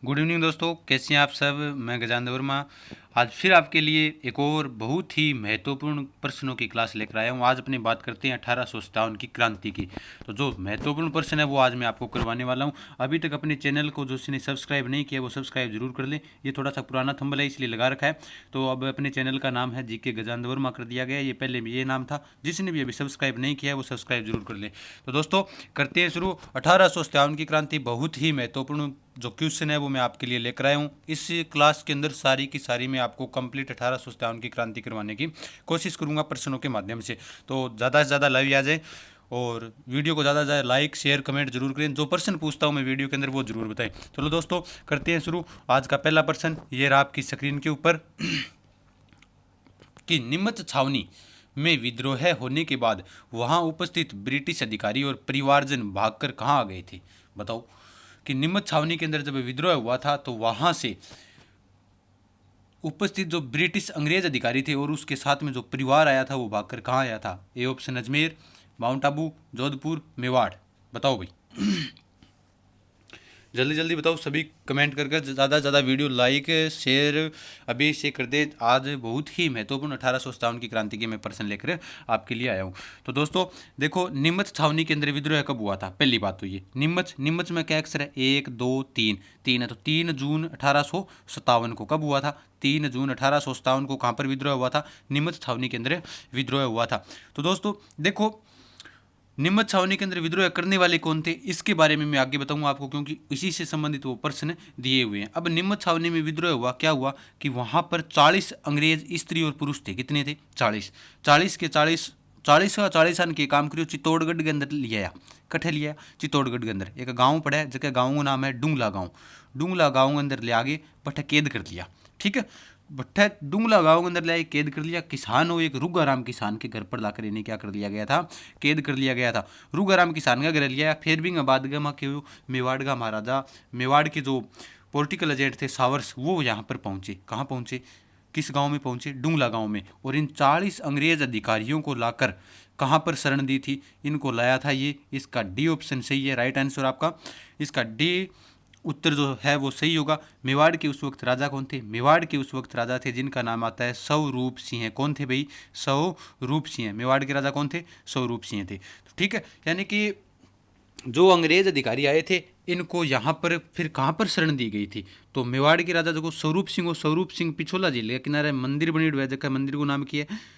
Good evening दोस्तों, कैसे हैं आप सब। मैं गजानंद वर्मा आज फिर आपके लिए एक और बहुत ही महत्वपूर्ण प्रश्नों की क्लास लेकर आया हूँ। आज अपनी बात करते हैं 1857 की क्रांति की। तो जो महत्वपूर्ण प्रश्न है वो आज मैं आपको करवाने वाला हूँ। अभी तक अपने चैनल को जिसने सब्सक्राइब नहीं किया वो सब्सक्राइब जरूर कर लें। ये थोड़ा सा पुराना थंबनेल है इसलिए लगा रखा है। तो अब अपने चैनल का नाम है जीके गजानंद वर्मा कर दिया गया। ये पहले भी ये नाम था। जिसने भी अभी सब्सक्राइब नहीं किया है वो सब्सक्राइब जरूर कर लें। तो दोस्तों करते हैं शुरू। 1857 की क्रांति बहुत ही महत्वपूर्ण जो क्वेश्चन है वो मैं आपके लिए लेकर आया हूँ। इस क्लास के अंदर सारी की सारी मैं आपको कंप्लीट 1857 की क्रांति करवाने की कोशिश करूँगा प्रश्नों के माध्यम से। तो ज़्यादा से ज़्यादा लाइव आ जाए और वीडियो को ज़्यादा से ज़्यादा लाइक शेयर कमेंट जरूर करें। जो प्रश्न पूछता हूँ मैं वीडियो के अंदर वो जरूर बताएं। चलो दोस्तों करते हैं शुरू। आज का पहला प्रश्न ये रहा आपकी स्क्रीन के ऊपर कि निमत छावनी में विद्रोह होने के बाद वहां उपस्थित ब्रिटिश अधिकारी और परिवारजन भागकर कहाँ आ गए थे। बताओ कि निमत छावनी के अंदर जब विद्रोह हुआ था तो वहां से उपस्थित जो ब्रिटिश अंग्रेज अधिकारी थे और उसके साथ में जो परिवार आया था वो भागकर कहाँ आया था। A option Ajmer, mount Abu, Jodhpur, Mewar. बताओ भाई, जल्दी जल्दी बताओ। सभी कमेंट करके ज़्यादा से ज़्यादा वीडियो लाइक शेयर अभी से कर दे। आज बहुत ही महत्वपूर्ण 1857 की क्रांति के मैं प्रश्न लेकर आपके लिए आया हूँ। तो दोस्तों देखो, नीमच छावनी के अंदर विद्रोह कब हुआ था। पहली बात तो ये नीमच नीमच में क्या अक्षर है, 1 2 3 3 है। तो 3 जून 1857 को कब हुआ था। 3 जून 1857 को कहाँ पर विद्रोह हुआ था, नीमच छावनी के अंदर विद्रोह हुआ था। तो दोस्तों देखो, निम्मत छावनी के अंदर विद्रोह करने वाले कौन थे इसके बारे में मैं आगे बताऊंगा आपको, क्योंकि इसी से संबंधित वो प्रश्न दिए हुए हैं। अब निम्मत छावनी में विद्रोह हुआ, क्या हुआ कि वहां पर 40 अंग्रेज स्त्री और पुरुष थे। कितने थे, 40। 40 के 40 40 का 40 के काम करियो चित्तौड़गढ़ के अंदर लिया। कट्ठे लिया चित्तौड़गढ़ के अंदर एक गाँव पड़ा है, जगह गाँव का नाम है डुंगला गाँव। डुंगला गाँव के अंदर ले आगे बट कैद कर लिया। ठीक है, भट्टा डुंगला गांव के अंदर लाए कैद कर लिया। किसान हो एक रुगाराम किसान के घर पर लाकर इन्हें क्या कर लिया गया था, कैद कर लिया गया था। रुगाराम किसान का घर लिया। फिर भी बाद में क्यों मेवाड़ का महाराजा, मेवाड़ के जो पॉलिटिकल एजेंट थे सावर्स, वो यहाँ पर पहुंचे। कहाँ पहुंचे, किस गांव में पहुंचे, डुंगला गांव में। और इन 40 अंग्रेज अधिकारियों को लाकर कहाँ पर शरण दी थी, इनको लाया था ये। इसका डी ऑप्शन सही है, राइट आंसर आपका। इसका डी उत्तर जो है वो सही होगा। मेवाड़ के उस वक्त राजा कौन थे, मेवाड़ के उस वक्त राजा थे जिनका नाम आता है स्वरूप सिंह। कौन थे भाई, स्वरूप सिंह। मेवाड़ के राजा कौन थे, स्वरूप सिंह थे। तो ठीक है, यानी कि जो अंग्रेज अधिकारी आए थे इनको यहाँ पर फिर कहाँ पर शरण दी गई थी, तो मेवाड़ के राजा जो स्वरूप सिंह, स्वरूप सिंह पिछोला झील के किनारे मंदिर बनी हुआ है, जगह मंदिर को नाम किया है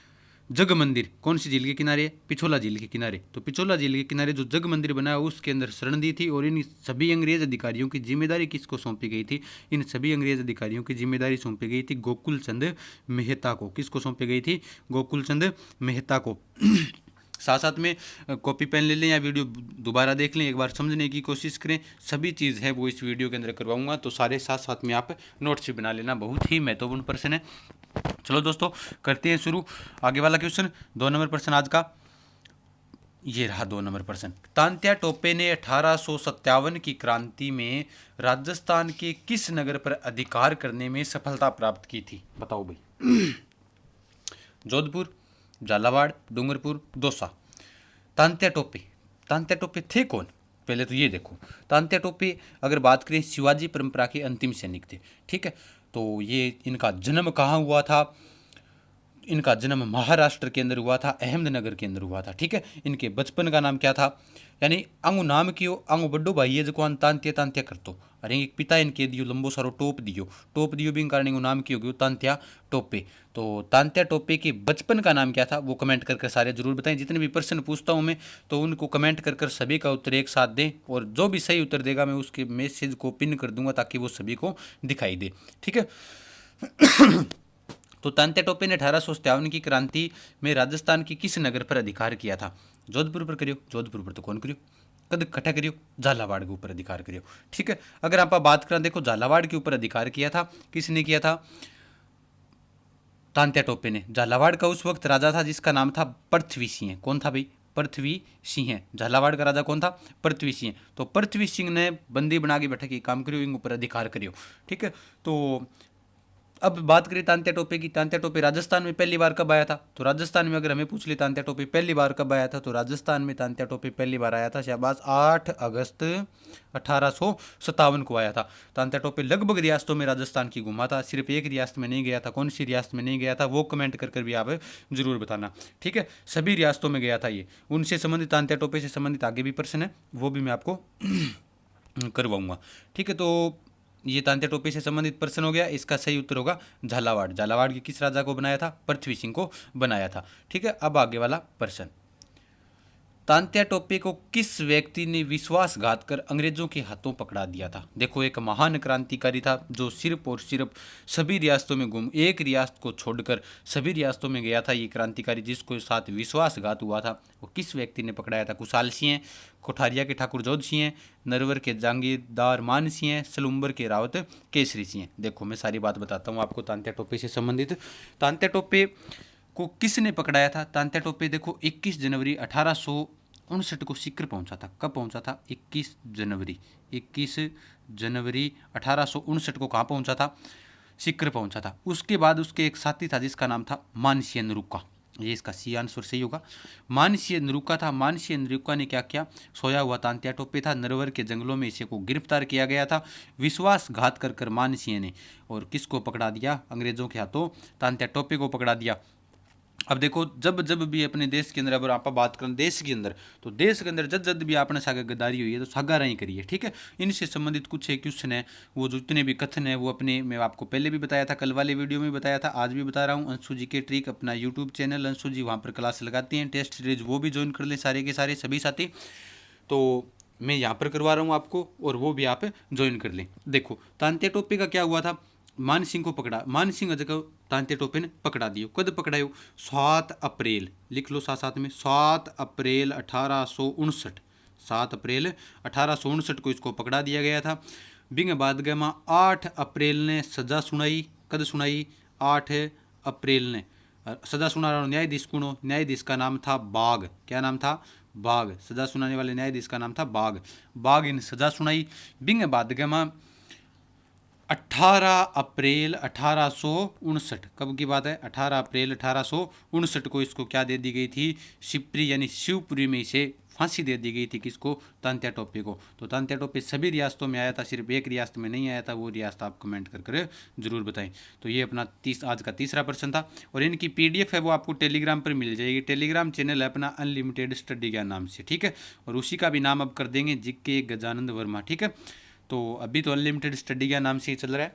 जग मंदिर। कौन सी झील के किनारे है, पिछोला झील के किनारे। तो पिछोला झील के किनारे जो जग मंदिर बना है उसके अंदर शरण दी थी। और इन सभी अंग्रेज अधिकारियों की जिम्मेदारी किसको सौंपी गई थी, इन सभी अंग्रेज अधिकारियों की जिम्मेदारी सौंपी गई थी गोकुल चंद मेहता को। किसको सौंपी गई थी, गोकुल चंद मेहता को। साथ साथ में कॉपी पेन ले लें या वीडियो दोबारा देख लें, एक बार समझने की कोशिश करें। सभी चीज़ है वो इस वीडियो के अंदर करवाऊंगा, तो सारे साथ साथ में आप नोट्स भी बना लेना। बहुत ही महत्वपूर्ण प्रश्न है। चलो दोस्तों करते हैं शुरू। आगे वाला क्वेश्चन 2 नंबर प्रश्न आज का ये रहा। 2 नंबर प्रश्न, तांत्या टोपे ने 1857 की क्रांति में राजस्थान के किस नगर पर अधिकार करने में सफलता प्राप्त की थी। बताओ भाई, जोधपुर, झालावाड़, डूंगरपुर, दौसा। तांत्या टोपे थे कौन, पहले तो ये देखो। तांत्या टोपे अगर बात करें शिवाजी परंपरा के अंतिम सैनिक थे। ठीक है, तो ये इनका जन्म कहाँ हुआ था, इनका जन्म महाराष्ट्र के अंदर हुआ था, अहमदनगर के अंदर हुआ था। ठीक है, इनके बचपन का नाम क्या था, यानी अंगू नाम कियो अंगू बड्डो भाई है जो तांत्या तांत्या करतो। अरे एक पिता इनके दियो लंबो सारो टोप दियो भी कारण नाम की होगी तांत्या टोपे। तो तांत्या टोपे के बचपन का नाम क्या था वो कमेंट कर सारे जरूर बताएं। जितने भी प्रश्न पूछता हूँ मैं तो उनको कमेंट कर सभी का उत्तर एक साथ दें, और जो भी सही उत्तर देगा मैं उसके मैसेज को पिन कर दूंगा ताकि वो सभी को दिखाई दे। ठीक है, तो तांत्या टोपे ने 1857 की क्रांति में राजस्थान के किस नगर पर अधिकार किया था। जोधपुर पर करियो, जोधपुर पर तो कौन करियो, कद कट्ठा करियो, झालावाड़ के ऊपर अधिकार करियो। ठीक है, अगर आप बात करें देखो झालावाड़ के ऊपर अधिकार किया था, किसने किया था, तांत्या टोपे ने। झालावाड़ का उस वक्त राजा था जिसका नाम था पृथ्वी सिंह। कौन था भाई, पृथ्वी सिंह। झालावाड़ का राजा कौन था, पृथ्वी सिंह। तो पृथ्वी सिंह ने बंदी बना के बैठा के काम करियो, इन ऊपर अधिकार करियो। ठीक है, तो अब बात करें तांत्या टोपे की। तांत्या टोपे राजस्थान में पहली बार कब आया था? तो राजस्थान में अगर हमें पूछ ले तांत्या टोपे पहली बार कब आया था, तो राजस्थान में तांत्या टोपे पहली बार आया था शाबाश 8 अगस्त 1857 को आया था। तांत्या टोपे लगभग रियासतों में राजस्थान की घुमा था, सिर्फ एक रियासत में नहीं गया था। कौन सी रियासत में नहीं गया था वो कमेंट कर भी आप जरूर बताना, ठीक है। सभी रियासतों में गया था ये। उनसे संबंधित तांत्या टोपे से संबंधित आगे भी प्रश्न है, वो भी मैं आपको करवाऊंगा, ठीक है। तो ये तांत्या टोपे से संबंधित प्रश्न हो गया। इसका सही उत्तर होगा झालावाड़। झालावाड़ के किस राजा को बनाया था? पृथ्वी सिंह को बनाया था, ठीक है। अब आगे वाला प्रश्न, तांत्या टोपे को किस व्यक्ति ने विश्वासघात कर अंग्रेजों के हाथों पकड़ा दिया था? देखो एक महान क्रांतिकारी था जो सिर्फ और सिर्फ सभी रियासतों में घूम, एक रियासत को छोड़कर सभी रियासतों में गया था ये क्रांतिकारी, जिसको साथ विश्वासघात हुआ था। वो किस व्यक्ति ने पकड़ाया था? कुशाल सिंह, कोठारिया के ठाकुर जोध सिंह, नरवर के जागीरदार मान सिंह, सलूम्बर के रावत केसरी सिंह। देखो मैं सारी बात बताता हूँ आपको तांत्या टोपे से संबंधित। तांत्या टोपे को किसने पकड़ाया था? तांत्या टोपे देखो 21 जनवरी 1859 को सीकर पहुंचा था। कब पहुंचा था? 21 जनवरी 1859 को कहाँ पहुंचा था? सीकर पहुंचा था। उसके बाद उसके एक साथी था जिसका नाम था मानसिंह नरूका। ये इसका सी आंसर सही होगा। मानसिंह नरूका था। मानसिंह नरूका ने क्या किया? सोया हुआ तांत्या टोपे था, नरवर के जंगलों में इसे को गिरफ्तार किया गया था। विश्वासघात कर मानसिंह ने और किसको पकड़ा दिया? अंग्रेजों के हाथों तांत्या टोपे को पकड़ा दिया। अब देखो जब जब भी अपने देश के अंदर, अगर आप बात करें देश के अंदर, तो देश के अंदर जब जब भी आपने सागा गद्दारी हुई है तो सागारा ही करिए, ठीक है। इनसे संबंधित कुछ एक क्वेश्चन है, वो जितने भी कथन है वो अपने, मैं आपको पहले भी बताया था, कल वाले वीडियो में बताया था, आज भी बता रहा हूँ। अंशु जी के ट्रिक अपना यूट्यूब चैनल अंशु जी, वहाँ पर क्लास लगाती हैं, टेस्ट सीरीज वो भी ज्वाइन कर ले सारे के सारे सभी साथी। तो मैं यहाँ पर करवा रहा हूँ आपको और वो भी आप ज्वाइन कर लें। देखो तांत्या टोपे का क्या हुआ था? मान सिंह को पकड़ा, मान सिंह अजय को तांत्या टोपे ने पकड़ा दियो। कद पकड़ायो? 7 अप्रैल, लिख लो साथ साथ में, 7 अप्रैल 1859, 7 अप्रैल 1859 को इसको पकड़ा दिया गया था। बिंग बाद गमा 8 अप्रैल ने सजा सुनाई। कद सुनाई? 8 अप्रैल ने सजा सुना रहा न्यायाधीश कौन हो? न्यायाधीश का नाम था बाग। क्या नाम था? बाग। सजा सुनाने वाले न्यायाधीश का नाम था बाग। बाग इन सजा सुनाई। बिंग बाद गमा 18 अप्रैल 1859, कब की बात है? 18 अप्रैल 1859 को इसको क्या दे दी गई थी? शिवपुरी यानी शिवपुरी में इसे फांसी दे दी गई थी। किसको? तांत्या टोपे को। तो तांत्या टोपे सभी रियासतों में आया था, सिर्फ एक रियासत में नहीं आया था। वो रियासत आप कमेंट कर जरूर बताएं। तो ये अपना आज का तीसरा प्रश्न था। और इनकी PDF है वो आपको टेलीग्राम पर मिल जाएगी। टेलीग्राम चैनल है अपना अनलिमिटेड स्टडी ज्ञान नाम से, ठीक है। और उसी का भी नाम अब कर देंगे जीके गजानंद वर्मा, ठीक है। तो अभी तो अनलिमिटेड स्टडी का नाम से ही चल रहा है।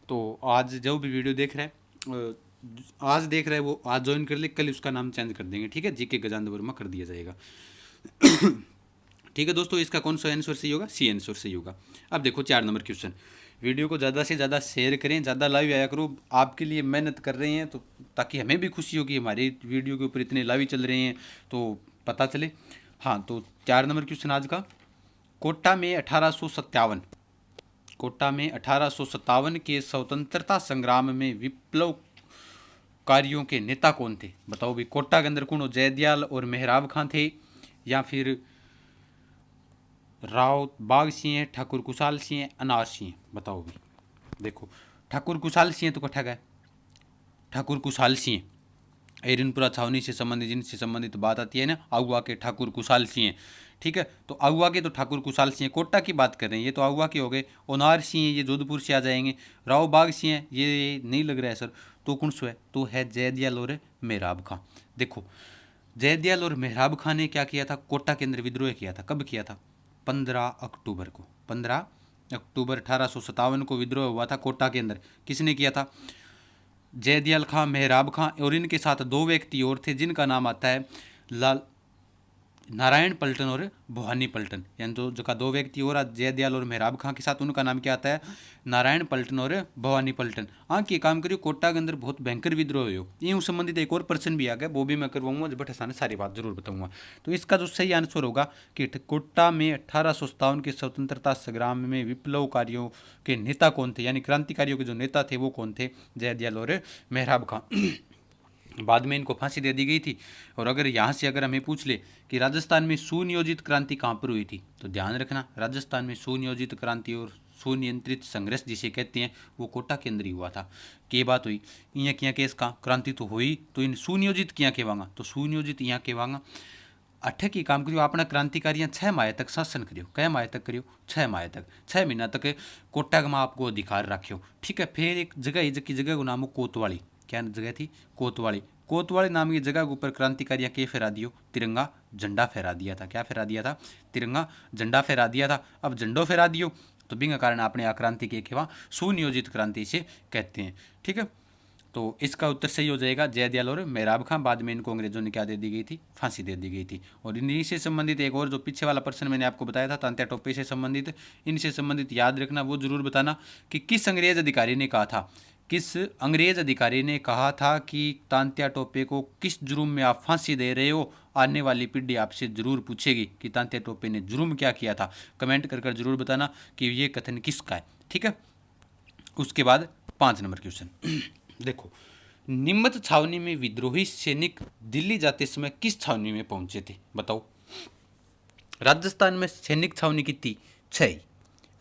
तो आज जो भी वीडियो देख रहे हैं, आज देख रहे हैं वो आज ज्वाइन कर ले, कल उसका नाम चेंज कर देंगे, ठीक है। जीके गजानंद वर्मा कर दिया जाएगा। ठीक है दोस्तों, इसका कौन सा आंसर सही होगा? सी आंसर सही होगा। अब देखो 4 नंबर क्वेश्चन। वीडियो को ज़्यादा से ज़्यादा शेयर करें, ज़्यादा लाइव आया करो। आपके लिए मेहनत कर रहे हैं तो ताकि हमें भी खुशी हो कि हमारे वीडियो के ऊपर इतने लाइव चल रहे हैं, तो पता चले। हाँ, तो 4 नंबर क्वेश्चन आज का, कोटा में 1857, कोटा में 1857 के स्वतंत्रता संग्राम में विप्लवकारियों के नेता कौन थे? बताओ भी। कोटा के अंदर कौन? जयदयाल और मेहराब खां थे, या फिर राव बाग सिंह, ठाकुर कुशाल सिंह, अनार सिंह? बताओ भी। देखो ठाकुर कुशाल सिंह तो कट्ठा गए, ठाकुर कुशाल सिंह एरनपुरा छावनी से संबंधित, जिनसे संबंधित बात आती है ना, आउआ के ठाकुर कुशाल सिंह, ठीक है। तो आउआ के तो ठाकुर कुशाल सिंह कोटा की बात कर रहे हैं, ये तो आउआ के हो गए। ओनार सिंह ये जोधपुर से आ जाएंगे। राव बाग सिंह ये नहीं लग रहा है सर, तो कौन सो है? तो है जयदयाल और मेहराब खां। देखो जयदयाल और मेहराब खां ने क्या किया था? कोटा के अंदर विद्रोह किया था। कब किया था? 15 अक्टूबर को। 15 अक्टूबर 1857 को विद्रोह हुआ था कोटा के अंदर। किसने किया था? जयदयाल खां, मेहराब खां, और इनके साथ 2 व्यक्ति और थे जिनका नाम आता है लाल नारायण पलटन और भवानी पलटन। यानी जो का 2 व्यक्ति और जयदयाल और मेहराब खां के साथ, उनका नाम क्या आता है? नारायण पलटन और भवानी पलटन। ये काम करियो, कोटा के अंदर बहुत भयंकर विद्रोह हो। यूँ संबंधित एक और प्रश्न भी आ गया, वो भी मैं करवाऊंगा, जब बट सारी बात जरूर बताऊंगा। तो इसका जो सही आंसर होगा कि कोटा में 1857 के स्वतंत्रता संग्राम में विप्लवकारियों के नेता कौन थे, यानी क्रांतिकारियों के जो नेता थे वो कौन थे? जयदयाल और मेहराब खां। बाद में इनको फांसी दे दी गई थी। और अगर यहाँ से अगर हमें पूछ ले कि राजस्थान में सुनियोजित क्रांति कहाँ पर हुई थी, तो ध्यान रखना राजस्थान में सुनियोजित क्रांति और सुनियंत्रित संघर्ष जिसे कहते हैं वो कोटा के अंदर ही हुआ था। के बात हुई यहाँ किया केस का क्रांति तो हुई, तो इन सुनियोजित किया केवांगा, तो सुनियोजित यहाँ केवांगा अठे की काम करियो अपना क्रांतिकारियां 6 माह तक शासन करियो। कै माह तक करियो? 6 माह तक, 6 महीना तक कोटा में आपको अधिकार रखियो। ठीक है। फिर एक जगह ही की जगह को नाम हो कोतवाली। क्या जगह थी? कोतवाली। कोतवाली नाम की जगह के ऊपर क्रांतिकारियां के फहरा दियो? तिरंगा झंडा फहरा दिया था। क्या फहरा दिया था? तिरंगा झंडा फहरा दिया था। अब झंडो फहरा दियो तो बिंग कारण अपने आ क्रांति के खेवा सुनियोजित क्रांति से कहते हैं। ठीक है। तो इसका उत्तर सही हो जाएगा जयदयाल और मेहराब खां। बाद में इनको अंग्रेजों ने क्या दे दी गई थी? फांसी दे दी गई थी। और इन्हीं से संबंधित एक और जो पीछे वाला प्रश्न मैंने आपको बताया था तांत्या टोपे से संबंधित, इनसे संबंधित याद रखना, वो जरूर बताना कि किस अंग्रेज अधिकारी ने कहा था, किस अंग्रेज अधिकारी ने कहा था कि तांत्या टोपे को किस जुर्म में आप फांसी दे रहे हो? आने वाली पीढ़ी आपसे जरूर पूछेगी कि तांत्या टोपे ने जुर्म क्या किया था। कमेंट कर जरूर बताना कि ये कथन किसका है। ठीक है। उसके बाद 5 नंबर क्वेश्चन देखो, निम्मत छावनी में विद्रोही सैनिक दिल्ली जाते समय किस छावनी में पहुंचे थे? बताओ। राजस्थान में सैनिक छावनी कितनी? 6।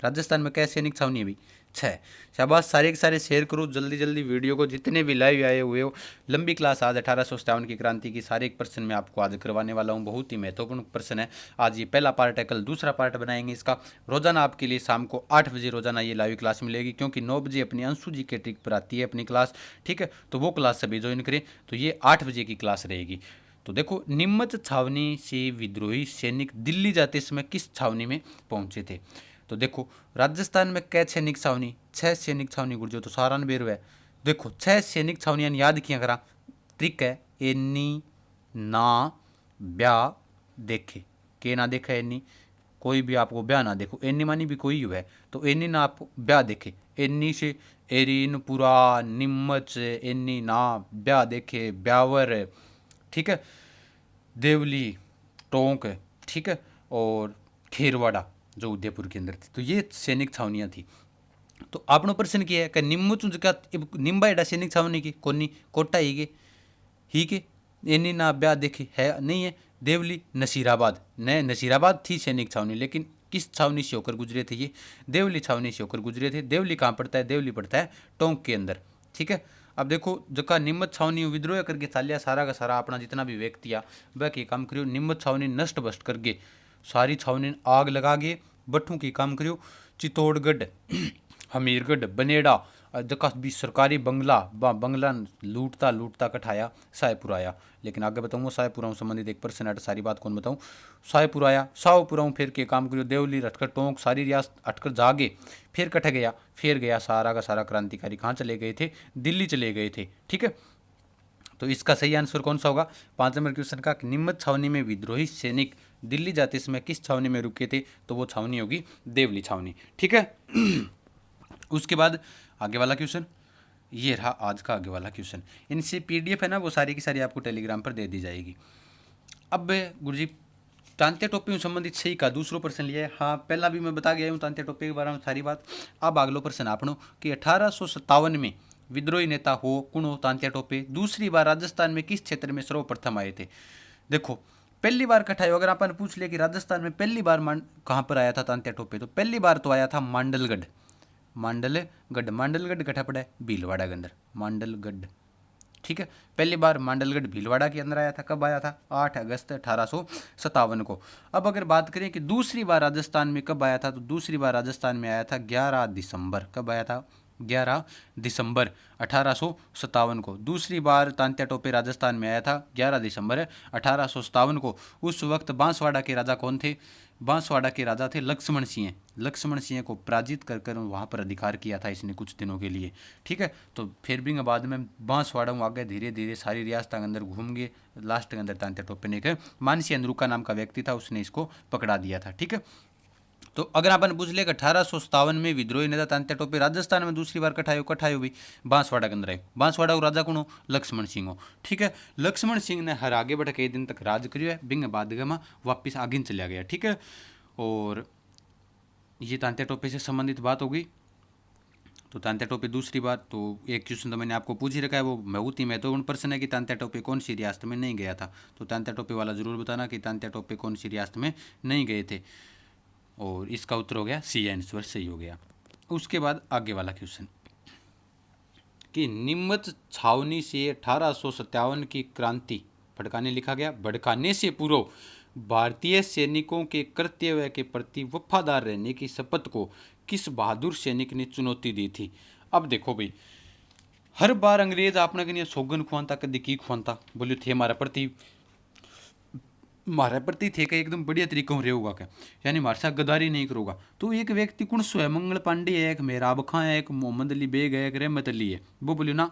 राजस्थान में क्या सैनिक छावनी है भाई? 6। शाबाश, सारे के सारे शेयर करो जल्दी जल्दी वीडियो को, जितने भी लाइव आए हुए हो। लंबी क्लास आज 1857 की क्रांति की सारे एक प्रश्न मैं आपको आज करवाने वाला हूँ। बहुत ही महत्वपूर्ण प्रश्न है। आज ये पहला पार्ट है, कल दूसरा पार्ट बनाएंगे इसका। रोजाना आपके लिए शाम को 8 बजे रोजाना ये लाइव क्लास मिलेगी, क्योंकि 9 बजे अपनी अंशु जी के ट्रिक पर आती है अपनी क्लास। ठीक है। तो वो क्लास सभी ज्वाइन करें, तो ये 8 बजे की क्लास रहेगी। तो देखो, निम्मत छावनी से विद्रोही सैनिक दिल्ली जाते समय किस छावनी में पहुंचे थे? तो देखो, राजस्थान में कै सैनिक छावनी? 6 सैनिक छावनी गुर्जो, तो सारा बेरो है। देखो 6 सैनिक छावनियां याद किया करा। ट्रिक है एनी ना ब्या देखे। के ना देखा एनी, कोई भी आपको ब्या ना देखो, एनी मानी भी कोई है, तो एनी ना आप ब्या देखे। एनी से एरिन पुरा निम्मत से एनी ना ब्या देखे, ब्यावर। ठीक है। देवली, टोंक। ठीक है। और खेरवाड़ा जो उदयपुर के अंदर थी। तो ये सैनिक छावनियां थी। तो आपनो प्रश्न किया है कि निम्मु चुंज का निम्बा एडा सैनिक छावनी की कोनी कोटा ही के एनी ना ब्या देखे है नहीं है। देवली, नसीराबाद, न नसीराबाद थी सैनिक छावनी, लेकिन किस छावनी से होकर गुजरे थे? ये देवली छावनी से होकर गुजरे थे। देवली कहाँ पड़ता है? देवली पड़ता है टोंक के अंदर। ठीक है। अब देखो, जका निम्मत छावनी विद्रोह करके चालिया सारा का सारा अपना जितना भी व्यक्ति आ वह के काम करियो निम्मत छावनी नष्ट भ्रष्ट करके सारी छावनी आग लगा के बट्ठों की काम करियो। चित्तौड़गढ़, हमीरगढ़, बनेड़ा, जका भी सरकारी बंगला बंगला लूटता लूटता कठाया सायपुर आया। लेकिन आगे बताऊँ सायपुरा संबंधित एक पर्सन है, सारी बात कौन बताऊँ। सायपुर आया, सावपुरा फिर के काम करियो देवली हटकर टोंक सारी रियासत हटकर जागे फिर कट गया। फिर गया सारा का सारा क्रांतिकारी कहाँ चले गए थे? दिल्ली चले गए थे। ठीक है। तो इसका सही आंसर कौन सा होगा 5 नंबर क्वेश्चन का? निम्मत छावनी में विद्रोही सैनिक दिल्ली जाते समय किस छावनी में रुके थे? तो वो छावनी होगी देवली छावनी। ठीक है। उसके बाद आगे वाला क्वेश्चन, ये रहा आज का आगे वाला क्वेश्चन। इनसे पीडीएफ है ना, वो सारी की सारी आपको टेलीग्राम पर दे दी जाएगी। अब गुरुजी तांत्या टोपे संबंधित सही का दूसरो प्रश्न लिया है। हाँ, पहला भी मैं बता गया हूँ तांत्या टोपे के बारे में सारी बात। अब अगलो प्रश्न आपनो कि 1857 में विद्रोही नेता हो कौन हो? तांत्या टोपे। दूसरी बार राजस्थान में किस क्षेत्र में सर्वप्रथम आए थे? देखो, पहली बार कठाई अगर अपन पूछ ले कि राजस्थान में पहली बार कहाँ पर आया था तांत्या टोपे, तो पहली बार तो आया था मांडलगढ़। मांडलगढ़, मांडलगढ़ कठा पड़ा है? भीलवाड़ा के अंदर, मांडलगढ़। ठीक है। पहली बार मांडलगढ़ भीलवाड़ा के अंदर आया था। कब आया था? 8 अगस्त 1857 को। अब अगर बात करें कि दूसरी बार राजस्थान में कब आया था, तो दूसरी बार राजस्थान में आया था 11 दिसंबर। कब आया था? 11 दिसंबर 1857 को। दूसरी बार तांत्या टोपे राजस्थान में आया था 11 दिसंबर 1857 को। उस वक्त बांसवाड़ा के राजा कौन थे? बांसवाड़ा के राजा थे लक्ष्मण सिंह। लक्ष्मण सिंह को पराजित कर कर वहाँ पर अधिकार किया था इसने कुछ दिनों के लिए। ठीक है। तो फिर भी बाद में बांसवाड़ा आगे धीरे धीरे सारी रियासत के अंदर घूम गए। लास्ट के अंदर तांत्या टोपे ने एक मानसी अंदरूका नाम का व्यक्ति था, उसने इसको पकड़ा दिया था। ठीक है। तो अगर अपन पूछ ले 1857 में विद्रोही नेता तांत्या टोपे राजस्थान में दूसरी बार कठायो भी बांसवाड़ा के अंदर आए। बांसवाड़ा राजा कौन हो? लक्ष्मण सिंह हो। ठीक है। लक्ष्मण सिंह ने हर आगे बढ़ कई दिन तक राज करियो है, बिंग बाद में वापिस आगे चला गया। ठीक है। और ये तांत्या टोपे से संबंधित बात होगी। तो तांत्या टोपे दूसरी बार, तो एक क्वेश्चन तो मैंने आपको पूछ ही रखा है, वो बहुत ही महत्वपूर्ण प्रश्न है कि तांत्या टोपे कौन सी रियासत में नहीं गया था। तो तांत्या टोपे वाला जरूर बताना कि तांत्या टोपे कौन सी रियासत में नहीं गए थे। और इसका उत्तर हो गया सी आंसर सही हो गया। उसके बाद आगे वाला क्वेश्चन कि निम्मत छावनी से 1857 की क्रांति भड़काने लिखा गया, भड़काने से पूर्व भारतीय सैनिकों के कर्तव्य के प्रति वफादार रहने की शपथ को किस बहादुर सैनिक ने चुनौती दी थी। अब देखो भाई, हर बार अंग्रेज आपने कहीं सौगन खुआता कभी की खुआता, बोले थे हमारे प्रति थे का एकदम बढ़िया तरीकों रहे होगा क्या, यानी हमारे साथ गद्दारी नहीं करोगा। तो एक व्यक्ति कौन सो है, मंगल पांडे है, एक मेहराब खां है, एक मोहम्मद अली बेग है, एक रहमत अली है, वो बोलियो ना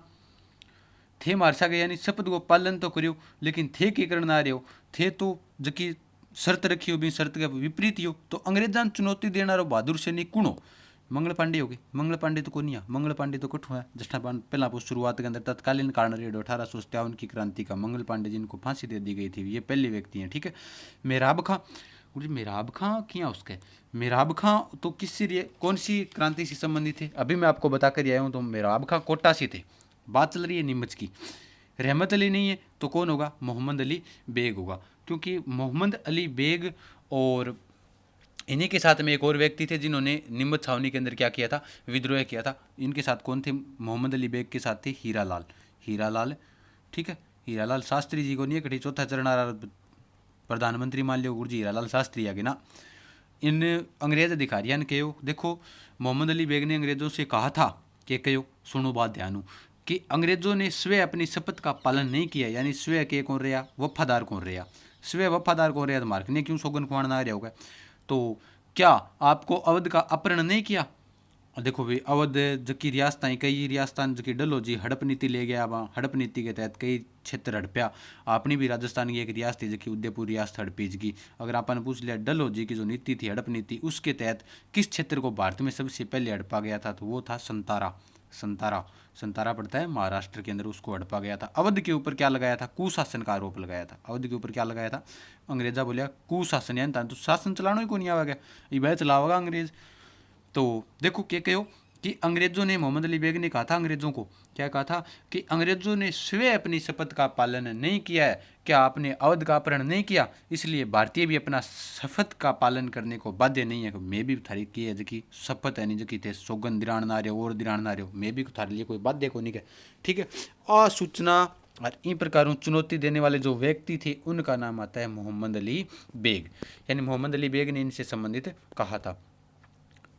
थे मार सके, यानी शपथ को पालन तो करियो, लेकिन थे की करना ना रहे हो, थे तो जकी शर्त रखी हो भी शर्त के विपरीत हो। तो अंग्रेजान चुनौती देना रो बहादुर सैनिक कुण हो, मंगल पांडे हो गए। मंगल पांडे तो कौन है, मंगल पांडे तो कठ हुआ जस्टा पहला शुरुआत के अंदर तत्कालीन कारण रेडियो 1857 की क्रांति का मंगल पांडे जिनको फांसी दे दी गई थी, ये पहले व्यक्ति हैं। ठीक है, मेहराब खां, मेहराब खां किया उसके, मेहराब खां तो किससे कौन सी क्रांति से संबंधित थे, अभी मैं आपको बताकर आया हूँ। तो मेहराब खां कोटा से थे, बात चल रही है नीमच की। रहमत अली नहीं है तो कौन होगा, मोहम्मद अली बेग होगा, क्योंकि मोहम्मद अली बेग और इन्हीं के साथ में एक और व्यक्ति थे जिन्होंने नीमच छावनी के अंदर क्या किया था, विद्रोह किया था। इनके साथ कौन थे, मोहम्मद अली बेग के साथ थे हीरालाल, हीरालाल। ठीक है, हीरालाल शास्त्री जी को नहीं है, कठी चौथा चरण आ रहा प्रधानमंत्री मान लियो गुरुजी हीरालाल शास्त्री आगे ना। इन अंग्रेज अधिकारियों ने कहो, देखो मोहम्मद अली बेग ने अंग्रेजों से कहा था कि कहो सुनो बात ध्यान कि अंग्रेजों ने स्वयं अपनी शपथ का पालन नहीं किया, यानी स्वयं के कौन रहा, वफादार कौन रहा, स्वयं वफादार कौन रहा, तो मार्क ने क्यों सौगन खुआना ना रहा होगा। तो क्या आपको अवध का अपहरण नहीं किया, देखो भाई अवध जकी रियासतें, कई रियासतान जकी डलहौजी हड़प नीति ले गया, वहाँ हड़प नीति के तहत कई क्षेत्र हड़प्या। आपने भी राजस्थान की एक रियासत थी जबकि उदयपुर रियासत हड़पीज की, अगर आपने पूछ लिया डलहौजी की जो नीति थी हड़प नीति, उसके तहत किस क्षेत्र को भारत में सबसे पहले हड़पा गया था, तो वो था संतारा। संतारा, संतारा पड़ता है महाराष्ट्र के अंदर, उसको हड़पा गया था। अवध के ऊपर क्या लगाया था, कुशासन का आरोप लगाया था। अवध के ऊपर क्या लगाया था, अंग्रेजा बोलिया कुशासन, यानी तो शासन चलाना ही को नहीं आवेगा, ये चलावेगा अंग्रेज। तो देखो क्या कहो कि अंग्रेजों ने, मोहम्मद अली बेग ने कहा था अंग्रेजों को, क्या कहा था कि अंग्रेजों ने स्वयं अपनी शपथ का पालन नहीं किया है, क्या आपने अवध का अपहरण नहीं किया, इसलिए भारतीय भी अपना शपथ का पालन करने को बाध्य नहीं है। मैं भी थारी की है जबकि शपथ है नहीं जबकि थे सौगन दिराण ना रहे और दिराण ना रहे, मैं भी थारे लिए कोई बाध्य को नहीं है। ठीक है, असूचना और इन प्रकार चुनौती देने वाले जो व्यक्ति थे उनका नाम आता है मोहम्मद अली बेग, यानी मोहम्मद अली बेग ने इनसे संबंधित कहा था।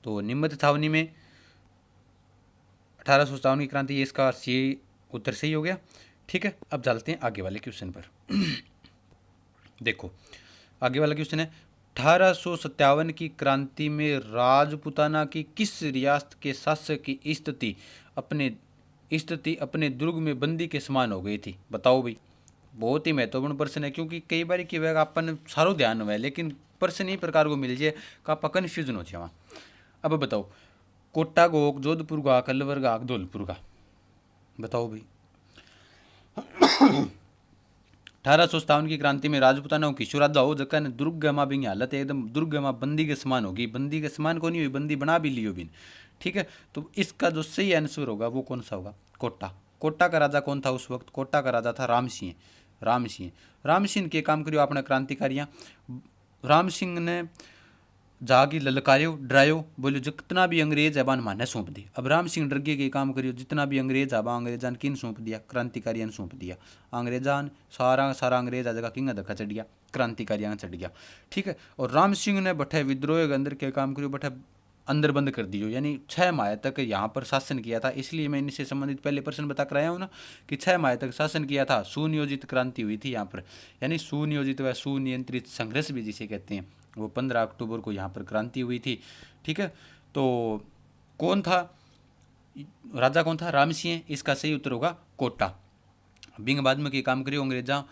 तो निम्मत छावनी में 1857 की क्रांति, ये इसका सी उत्तर सही हो गया। ठीक है, अब चलते हैं आगे वाले क्वेश्चन पर। देखो आगे वाला क्वेश्चन है 1857 की क्रांति में राजपुताना की किस रियासत के शासक की स्थिति अपने दुर्ग में बंदी के समान हो गई थी, बताओ भाई। बहुत ही महत्वपूर्ण प्रश्न है, क्योंकि कई बार की वह अपन सारो ध्यान हुआ है, लेकिन प्रश्न ही प्रकार को मिल जाए का आप कन्फ्यूजन हो जाए वहाँ। अब बताओ कोटा गोक, जोधपुर का, कलवर का, धौलपुर का, बताओ भाई। 1857 की क्रांति में राजपुताना की शुरादा हो जगह ने दुर्ग में भी हालत एकदम दुर्ग में बंदी के समान होगी, बंदी के समान को नहीं हुई, बंदी बना भी लियो बिन। ठीक है, तो इसका जो सही आंसर होगा वो कौन सा होगा, कोटा। कोटा का राजा कौन था उस वक्त, कोटा का राजा था राम सिंह। राम सिंह, राम सिंह के काम करियो अपने क्रांतिकारियाँ। राम सिंह ने जागी ललकारियो डरायो, बोलो जितना भी अंग्रेज है बान माने सौंप दी। अब राम सिंह डर के काम करियो, जितना भी अंग्रेज है बा अंग्रेजान किन सौंप दिया, क्रांतिकारियों ने सौंप दिया। अंग्रेजान सारा अंग्रेज आ जगह किंग धक्का चढ़ गया, क्रांतिकारियों चढ़ गया। ठीक है, और राम सिंह ने बठे विद्रोह के अंदर के काम करियो, बठे अंदर बंद कर दियो, यानी 6 माह तक यहाँ पर शासन किया था। इसलिए मैं इनसे संबंधित पहले प्रश्न बता कर आया हूँ ना कि 6 माह तक शासन किया था। सुनियोजित क्रांति हुई थी यहाँ पर, यानी सुनियोजित व सुनियंत्रित संघर्ष भी जिसे कहते हैं, वो 15 अक्टूबर को यहाँ पर क्रांति हुई थी। ठीक है, तो कौन था राजा, कौन था, राम सिंह। इसका सही उत्तर होगा कोटा। बिंग बाद में के काम करियो अंग्रेजा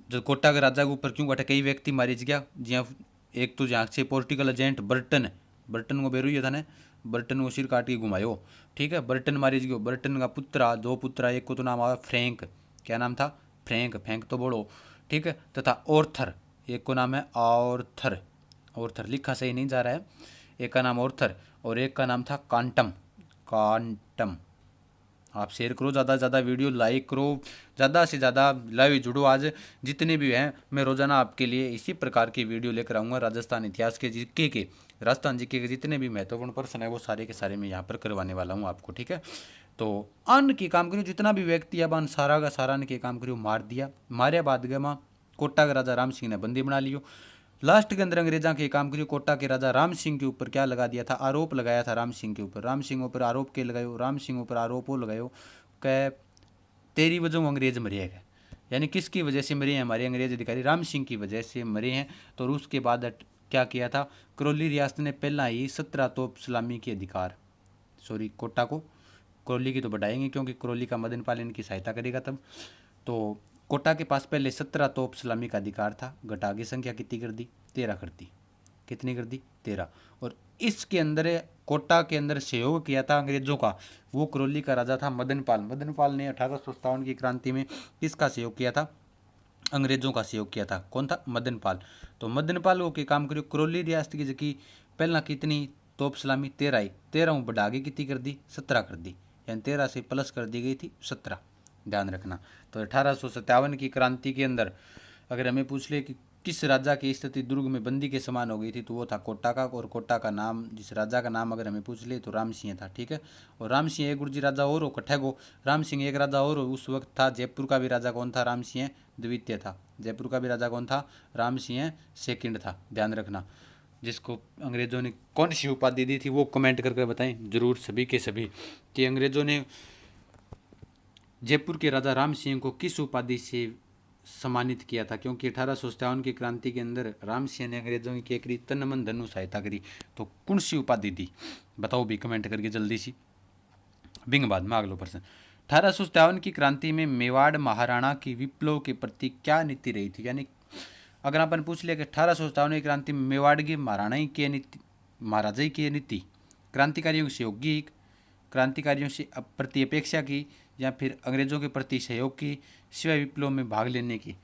जो कोटा के राजा के ऊपर क्यों बैठे कई व्यक्ति मारे गया, जहाँ एक तो जहाँ से पोलिटिकल एजेंट बर्टन, बर्टन को बेरू था ने, बर्टन को सिर काट के घुमायो। ठीक है, बर्टन मारी गयो। बर्टन का पुत्रा, 2 पुत्रा, एक को तो नाम आया फ्रैंक, क्या नाम था, फ्रैंक, फैंक तो बोलो। ठीक है, तथा ऑर्थर, एक को नाम है ऑर्थर, ऑर्थर लिखा सही नहीं जा रहा है, एक का नाम ऑर्थर और एक का नाम था कांटम, कांटम। आप शेयर करो, ज़्यादा से ज़्यादा वीडियो लाइक करो, ज़्यादा से ज़्यादा लाइव जुड़ो। आज जितने भी हैं मैं रोज़ाना आपके लिए इसी प्रकार की वीडियो लेकर आऊँगा, राजस्थान इतिहास के जीके के राजस्थान जी के जितने भी महत्वपूर्ण प्रश्न है वो सारे के सारे मैं यहाँ पर करवाने वाला हूँ आपको, ठीक है। तो अन्न के काम करियो, जितना भी व्यक्ति अब अन्न सारा का सारा अन्न के काम करियो मार दिया। मारे बाद गए माँ कोटा का राजा राम सिंह ने बंदी बना लियो। लास्ट के अंदर अंग्रेजा के काम करियो, कोटा के राजा राम सिंह के ऊपर क्या लगा दिया था, आरोप लगाया था राम सिंह के ऊपर। राम सिंह ऊपर आरोप के लगायो, राम सिंह ऊपर आरोप वो लगायो कै तेरी वजह अंग्रेज मरे है। यानी किसकी वजह से मरे हैं, हमारे अंग्रेज अधिकारी राम सिंह की वजह से मरे हैं। तो उसके बाद क्या किया था, करौली रियासत ने पहला ही 17 तोप सलामी के अधिकार, सॉरी कोटा को, करौली की तो बढ़ाएंगे क्योंकि करौली का मदनपाल इनकी सहायता करेगा तब। तो कोटा के पास पहले 17 तोप सलामी का अधिकार था, घटा की संख्या कितनी कर दी, 13 कर दी। कितनी कर दी, 13। और इसके अंदर कोटा के अंदर सहयोग किया था अंग्रेजों का, वो करौली का राजा था मदनपाल। मदनपाल ने 1857 की क्रांति में किसका सहयोग किया था, अंग्रेजों का सहयोग किया था। कौन था, मदनपाल। तो मदनपाल को के काम करियो, करौली रियासत की जबकि पहला कितनी तोप सलामी 13 आई, 13 बढ़ा के कितनी कर दी, 17 कर दी। यानी 13 से प्लस कर दी गई थी 17, ध्यान रखना। तो 1857 की क्रांति के अंदर अगर हमें पूछ ले कि किस राजा की स्थिति दुर्ग में बंदी के समान हो गई थी, तो वो था कोटा का। और कोटा का नाम, जिस राजा का नाम अगर हमें पूछ ले तो राम सिंह था, ठीक है। और राम सिंह एक गुर्जी राजा और हो, कट्ठे को राम सिंह एक राजा और हो उस वक्त था। जयपुर का भी राजा कौन था, राम सिंह द्वितीय था। जयपुर का भी राजा कौन था, राम सिंह सेकंड था, ध्यान रखना। जिसको अंग्रेजों ने कौन सी उपाधि दी थी वो कमेंट करके बताएं जरूर सभी के सभी, कि अंग्रेजों ने जयपुर के राजा राम सिंह को किस उपाधि से सम्मानित किया था। क्योंकि 1857 की क्रांति के अंदर राम सिंह ने अंग्रेजों की क्या करी, तन मन धन सहायता करी। तो कौन सी उपाधि दी, बताओ भी कमेंट करके जल्दी सी। बिंग बाद में अगलो प्रश्न, 1857 की क्रांति में मेवाड़ महाराणा की विप्लव के प्रति क्या नीति रही थी। यानी अगर अपन पूछ लिया कि 1857 की क्रांति में मेवाड़ के महाराणा की नीति, महाराजा की नीति क्रांतिकारियों की सहयोगी, क्रांतिकारियों से प्रति अपेक्षा की, या फिर अंग्रेजों के प्रति सहयोग की, सिवाय विप्लव में भाग लेने की।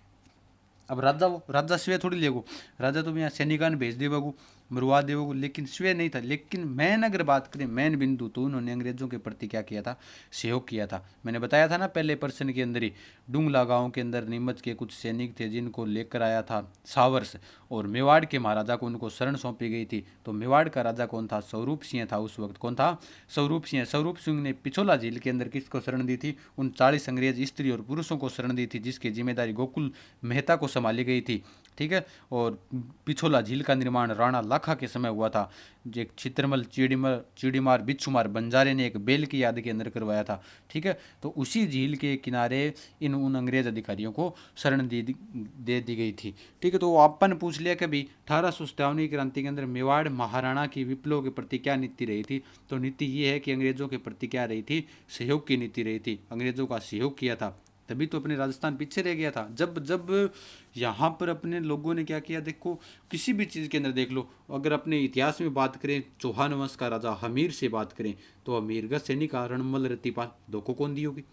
अब राजा स्वयं थोड़ी लेगो, राजा तो यहाँ सैनिकान भेज देवगो, मरवा देवगो, लेकिन स्वयं नहीं था। लेकिन मैन अगर बात करें मैन बिंदु, तो उन्होंने अंग्रेजों के प्रति क्या किया था, सहयोग किया था। मैंने बताया था ना पहले प्रश्न के अंदर ही, डुंगला गांव के अंदर नीमच के कुछ सैनिक थे जिनको लेकर आया था सावर्स, और मेवाड़ के महाराजा को उनको शरण सौंपी गई थी। तो मेवाड़ का राजा कौन था, स्वरूप सिंह था उस वक्त। कौन था, स्वरूप सिंह। स्वरूप सिंह ने पिछोला झील के अंदर किसको शरण दी थी, उन 40 अंग्रेज स्त्री और पुरुषों को शरण दी थी, जिसकी जिम्मेदारी गोकुल मेहता को संभाली गई थी, ठीक है। और पिछोला झील का निर्माण राणा लाखा के समय हुआ था। जो चित्रमल चिड़ीमार बिच्छुमार बंजारे ने एक बेल की याद के अंदर करवाया था, ठीक है। तो उसी झील के किनारे उन अंग्रेज अधिकारियों को शरण दे दी गई थी, ठीक है। तो अपन पूछ लिया कि भाई 1857 की क्रांति के अंदर मेवाड़ महाराणा की विप्लव के प्रति क्या नीति रही थी। तो नीति ये है कि अंग्रेजों के प्रति क्या रही थी, सहयोग की नीति रही थी। अंग्रेजों का सहयोग किया था, तभी तो अपने राजस्थान पीछे रह गया था। जब यहाँ पर अपने लोगों ने क्या किया, देखो किसी भी चीज़ के अंदर देख लो। अगर अपने इतिहास में बात करें, चौहान वंश का राजा हमीर से बात करें, तो हमीर का सैनिक रणमल रतिपाल धोखो कौन दी होगी,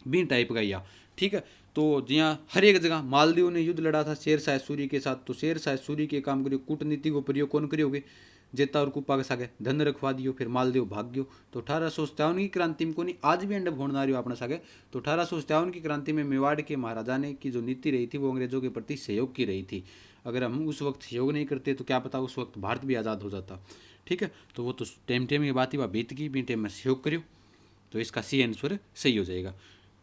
बी टाइप का या, ठीक है। तो जहाँ हर एक जगह मालदीव ने युद्ध लड़ा था शेर शाह सूरी के साथ, तो शेर शाह सूरी के काम करियो, कूटनीति को प्रयोग कौन करियोगे, जेता और कुपा के सागे धन रखवा दियो, फिर मालदीव भाग गयो। तो 1857 की क्रांति में कोनी आज भी एंड होना रही अपना सागे। तो 1857 की क्रांति में मेवाड़ के महाराजा ने की जो नीति रही थी वो अंग्रेजों के प्रति सहयोग की रही थी। अगर हम उस वक्त सहयोग नहीं करते तो क्या पता उस वक्त भारत भी आज़ाद हो जाता, ठीक है। तो वो तो टाइम की बात ही, वह बीत गई, बी टाइम में सहयोग करियो। तो इसका सी आंसर सही हो जाएगा।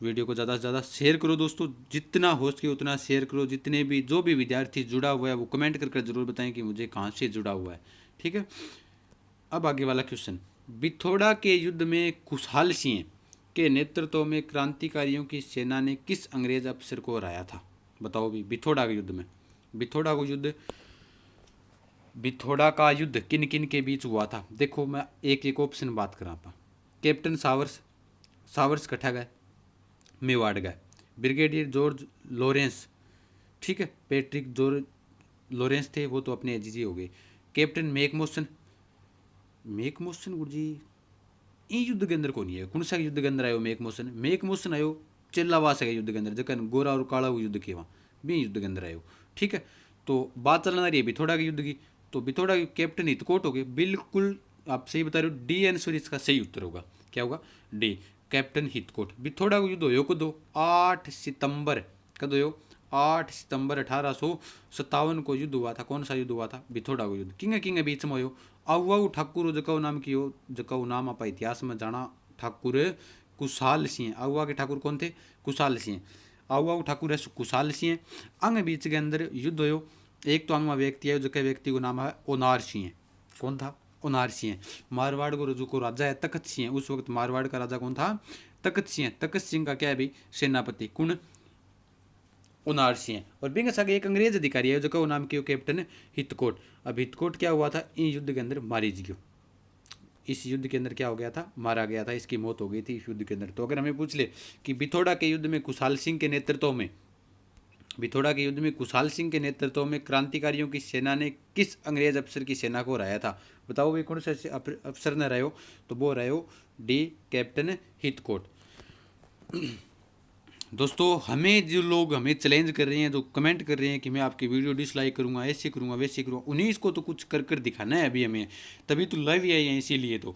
वीडियो को ज़्यादा से ज़्यादा शेयर करो दोस्तों, जितना हो सके उतना शेयर करो। जितने भी जो भी विद्यार्थी जुड़ा हुआ है वो कमेंट करके जरूर बताएं कि मुझे कहाँ से जुड़ा हुआ है, ठीक है। अब आगे वाला क्वेश्चन, बिथोड़ा के युद्ध में खुशहाल सिंह के नेतृत्व में क्रांतिकारियों की सेना ने किस अंग्रेज अफसर को हराया था। बताओ भी, बिथोड़ा के युद्ध में, बिथोड़ा का युद्ध किन किन के बीच हुआ था। देखो मैं एक एक ऑप्शन बात करा पा। कैप्टन सावर्स कट्ठा गए, मेवाड़ गए। ब्रिगेडियर जॉर्ज लॉरेंस, ठीक है, पैट्रिक जॉर्ज लॉरेंस थे, वो तो अपने एजीजी हो गए। कैप्टन मेकमोसन गुरु जी इन युद्ध के अंदर कौन है, कौन सा युद्ध के अंदर आयो मेकमोसन आयो चिल्लावास है युद्ध के अंदर, जखन गोरा और काला वो युद्ध किया भी युद्ध के अंदर आयो, ठीक है। तो बात चलना रही है बिथोड़ा के युद्ध की। तो बिथोड़ा के कैप्टन हितकोट हो गए, बिल्कुल आप सही बता रहे हो, डी आंसर इसका सही उत्तर होगा। क्या होगा, डी, कैप्टन हितकोट। बिथोड़ा को युद्ध हो कदो 8 सितंबर, कदो हो 8 सितंबर 1857 को युद्ध हुआ था। कौन सा युद्ध हुआ था? भिथोड़ा को युद्ध। किंगे किंगे बीच में हो आऊ ठाकुर जको नाम की हो, जको नाम आप इतिहास में जाना ठाकुर कुशाल सिंह। आऊ के ठाकुर कौन थे? कुशाल सिंह। आऊ ठाकुर है कुशाल सिंह। अंग बीच के अंदर युद्ध हो। एक तो अंग में व्यक्ति है, जो व्यक्ति को नाम है ओनार सिंह। कौन था? ओनार सिंह। मारवाड़ को जो राजा है तखत सिंह। उस वक्त मारवाड़ का राजा कौन था? तखत सिंह। तखत सिंह का क्या है भाई? सेनापति। कौन? ओनार सिंह। और बिंग सगे एक अंग्रेज अधिकारी है, जो नाम की कैप्टन हितकोट। अब हितकोट क्या हुआ था? इन युद्ध के अंदर मारी गयो। इस युद्ध के अंदर क्या हो गया था? मारा गया था। इसकी मौत हो गई थी इस युद्ध के अंदर। तो अगर हमें पूछ ले कि भिथोड़ा के युद्ध में कुशाल सिंह के नेतृत्व में, भिथोड़ा के युद्ध में कुशाल सिंह के नेतृत्व में क्रांतिकारियों की सेना ने किस अंग्रेज अफसर की सेना को हराया था? बताओ भाई कौन से अफसर ने रहे हो? तो वो रहे हो डी कैप्टन हितकोट। दोस्तों हमें जो लोग हमें चैलेंज कर रहे हैं, जो कमेंट कर रहे हैं कि मैं आपकी वीडियो डिसलाइक करूंगा, ऐसे करूंगा, वैसे करूंगा, उन्हीं को तो कुछ कर कर दिखाना है अभी हमें, तभी तो लाइव आए हैं। इसीलिए तो